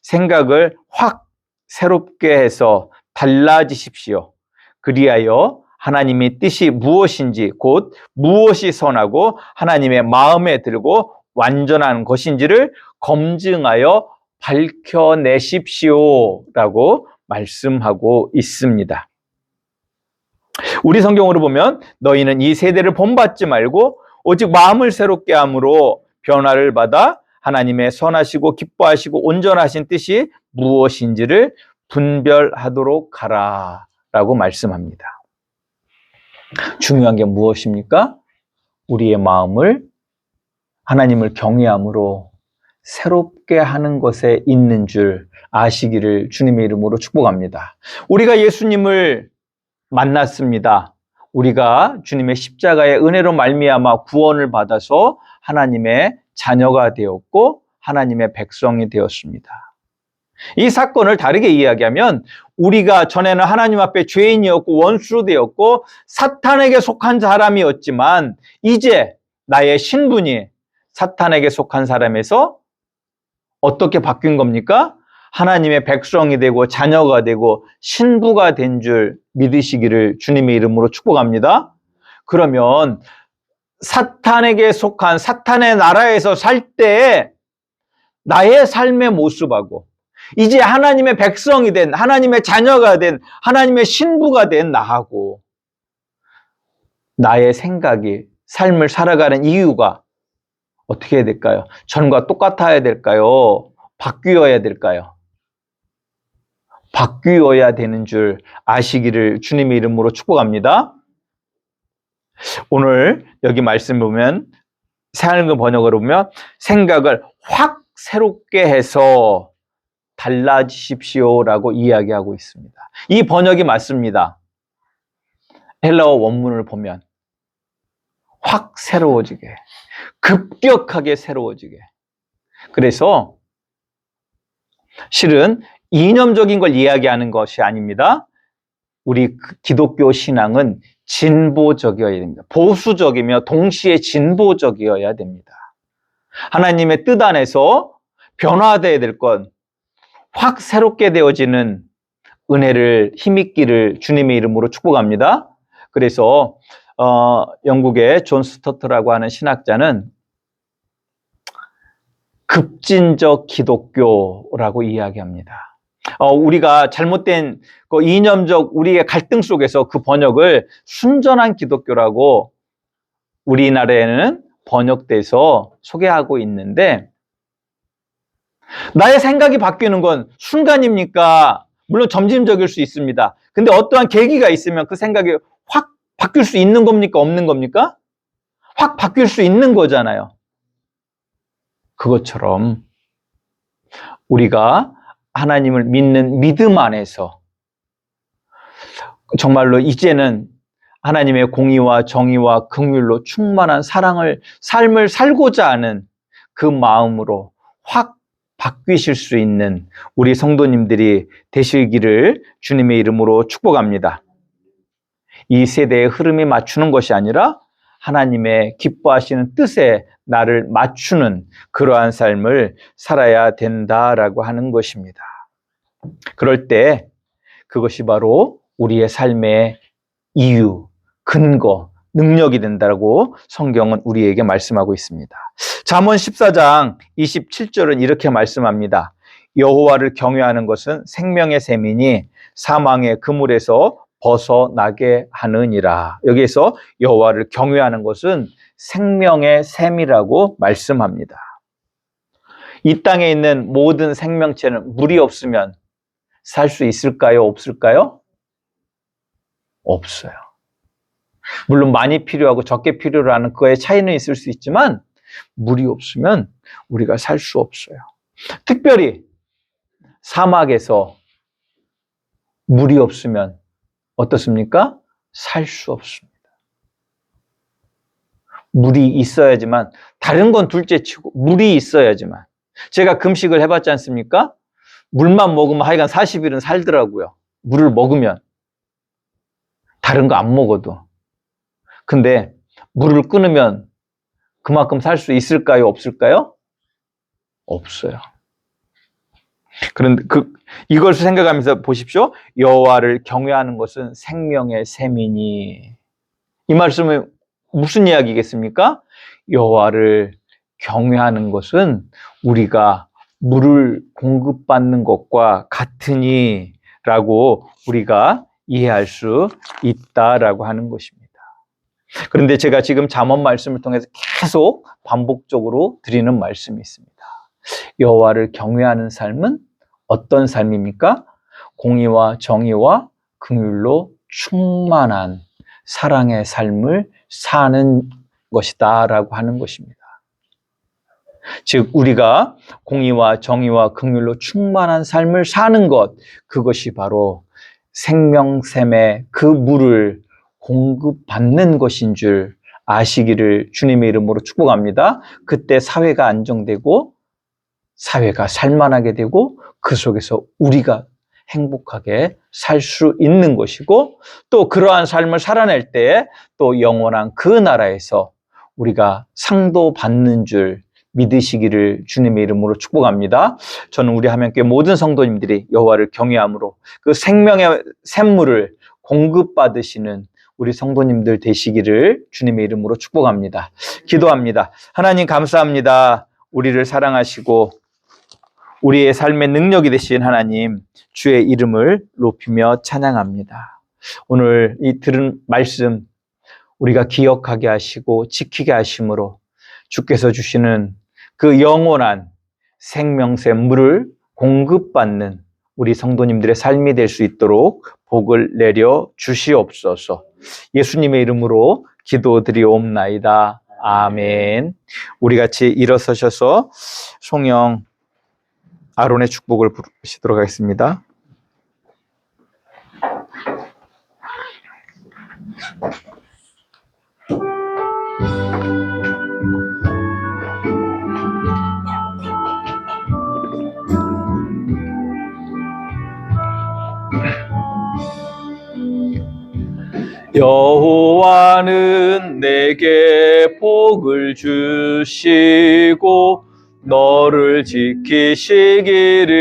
생각을 확 새롭게 해서 달라지십시오. 그리하여 하나님의 뜻이 무엇인지, 곧 무엇이 선하고 하나님의 마음에 들고 완전한 것인지를 검증하여 밝혀내십시오라고 말씀하고 있습니다. 우리 성경으로 보면 너희는 이 세대를 본받지 말고 오직 마음을 새롭게 함으로 변화를 받아 하나님의 선하시고 기뻐하시고 온전하신 뜻이 무엇인지를 분별하도록 하라라고 말씀합니다. 중요한 게 무엇입니까? 우리의 마음을 하나님을 경외함으로 새롭게 하는 것에 있는 줄 아시기를 주님의 이름으로 축복합니다. 우리가 예수님을 만났습니다. 우리가 주님의 십자가의 은혜로 말미암아 구원을 받아서 하나님의 자녀가 되었고 하나님의 백성이 되었습니다. 이 사건을 다르게 이야기하면 우리가 전에는 하나님 앞에 죄인이었고 원수로 되었고 사탄에게 속한 사람이었지만 이제 나의 신분이 사탄에게 속한 사람에서 어떻게 바뀐 겁니까? 하나님의 백성이 되고 자녀가 되고 신부가 된 줄 믿으시기를 주님의 이름으로 축복합니다. 그러면 사탄에게 속한 사탄의 나라에서 살 때 나의 삶의 모습하고 이제 하나님의 백성이 된 하나님의 자녀가 된 하나님의 신부가 된 나하고 나의 생각이 삶을 살아가는 이유가 어떻게 해야 될까요? 전과 똑같아야 될까요? 바뀌어야 될까요? 바뀌어야 되는 줄 아시기를 주님의 이름으로 축복합니다. 오늘 여기 말씀 보면 새한글 번역으로 보면 생각을 확 새롭게 해서 달라지십시오라고 이야기하고 있습니다. 이 번역이 맞습니다. 헬라어 원문을 보면 확 새로워지게, 급격하게 새로워지게. 그래서 실은 이념적인 걸 이야기하는 것이 아닙니다. 우리 기독교 신앙은 진보적이어야 됩니다. 보수적이며 동시에 진보적이어야 됩니다. 하나님의 뜻 안에서 변화되어야 될 것, 확 새롭게 되어지는 은혜를 힘있기를 주님의 이름으로 축복합니다. 그래서 영국의 존 스토트라고 하는 신학자는 급진적 기독교라고 이야기합니다. 우리가 잘못된 이념적 우리의 갈등 속에서 그 번역을 순전한 기독교라고 우리나라에는 번역돼서 소개하고 있는데 나의 생각이 바뀌는 건 순간입니까? 물론 점진적일 수 있습니다. 근데 어떠한 계기가 있으면 그 생각이 확 바뀔 수 있는 겁니까? 없는 겁니까? 확 바뀔 수 있는 거잖아요. 그것처럼 우리가 하나님을 믿는 믿음 안에서 정말로 이제는 하나님의 공의와 정의와 긍휼로 충만한 삶을 살고자 하는 그 마음으로 확 바뀌실 수 있는 우리 성도님들이 되시기를 주님의 이름으로 축복합니다. 이 세대의 흐름에 맞추는 것이 아니라 하나님의 기뻐하시는 뜻에 나를 맞추는 그러한 삶을 살아야 된다라고 하는 것입니다. 그럴 때 그것이 바로 우리의 삶의 이유, 근거, 능력이 된다고 성경은 우리에게 말씀하고 있습니다. 잠언 14장 27절은 이렇게 말씀합니다. 여호와를 경외하는 것은 생명의 샘이니 사망의 그물에서 벗어나게 하느니라. 여기에서 여호와를 경외하는 것은 생명의 샘이라고 말씀합니다. 이 땅에 있는 모든 생명체는 물이 없으면 살 수 있을까요? 없을까요? 없어요. 물론 많이 필요하고 적게 필요로 하는 그거의 차이는 있을 수 있지만 물이 없으면 우리가 살 수 없어요. 특별히 사막에서 물이 없으면 어떻습니까? 살 수 없습니다. 물이 있어야지만, 다른 건 둘째 치고 물이 있어야지만. 제가 금식을 해봤지 않습니까? 물만 먹으면 하여간 40일은 살더라고요. 물을 먹으면. 다른 거 안 먹어도. 근데 물을 끊으면 그만큼 살 수 있을까요? 없을까요? 없어요. 그런데 이걸 생각하면서 보십시오. 여호와를 경외하는 것은 생명의 샘이니. 이 말씀은 무슨 이야기겠습니까? 여호와를 경외하는 것은 우리가 물을 공급받는 것과 같으니 라고 우리가 이해할 수 있다라고 하는 것입니다. 그런데 제가 지금 잠언 말씀을 통해서 계속 반복적으로 드리는 말씀이 있습니다. 여호와를 경외하는 삶은 어떤 삶입니까? 공의와 정의와 긍휼로 충만한 사랑의 삶을 사는 것이다 라고 하는 것입니다. 즉 우리가 공의와 정의와 긍휼로 충만한 삶을 사는 것, 그것이 바로 생명샘의 그 물을 공급받는 것인 줄 아시기를 주님의 이름으로 축복합니다. 그때 사회가 안정되고 사회가 살만하게 되고 그 속에서 우리가 행복하게 살 수 있는 것이고, 또 그러한 삶을 살아낼 때 또 영원한 그 나라에서 우리가 상도 받는 줄 믿으시기를 주님의 이름으로 축복합니다. 저는 우리 하나님께 모든 성도님들이 여호와를 경외함으로 그 생명의 샘물을 공급받으시는 우리 성도님들 되시기를 주님의 이름으로 축복합니다. 기도합니다. 하나님 감사합니다. 우리를 사랑하시고 우리의 삶의 능력이 되신 하나님, 주의 이름을 높이며 찬양합니다. 오늘 이 들은 말씀 우리가 기억하게 하시고 지키게 하심으로 주께서 주시는 그 영원한 생명샘 물을 공급받는 우리 성도님들의 삶이 될 수 있도록 복을 내려 주시옵소서. 예수님의 이름으로 기도드리옵나이다. 아멘. 우리 같이 일어서셔서 송영 아론의 축복을 부르시도록 하겠습니다. 여호와는 내게 복을 주시고 너를 지키시기를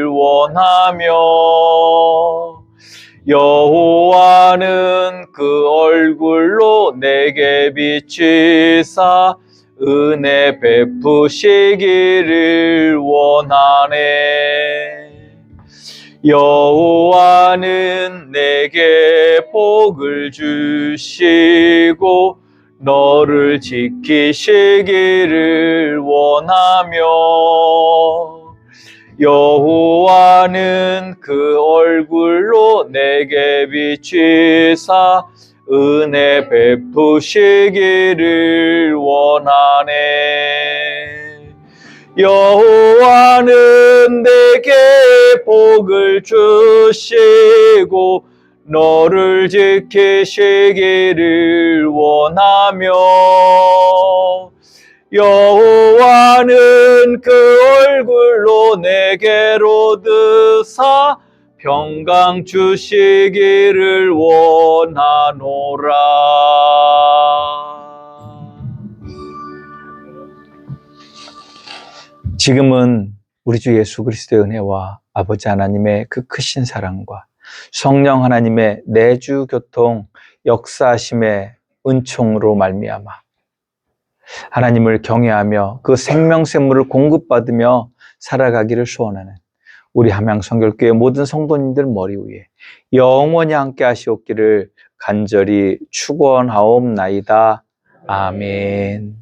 원하며 여호와는 그 얼굴로 내게 비치사 은혜 베푸시기를 원하네. 여호와는 내게 복을 주시고 너를 지키시기를 원하며 여호와는 그 얼굴로 내게 비치사 은혜 베푸시기를 원하네. 여호와는 내게 복을 주시고 너를 지키시기를 원하며 여호와는 그 얼굴로 내게로 드사 평강 주시기를 원하노라. 지금은 우리 주 예수 그리스도의 은혜와 아버지 하나님의 그 크신 사랑과 성령 하나님의 내주 교통 역사하심의 은총으로 말미암아 하나님을 경외하며 그 생명샘물을 공급받으며 살아가기를 소원하는 우리 함양성결교회 모든 성도님들 머리 위에 영원히 함께 하시옵기를 간절히 축원하옵나이다. 아멘.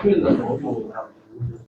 큰일 나서 어려워.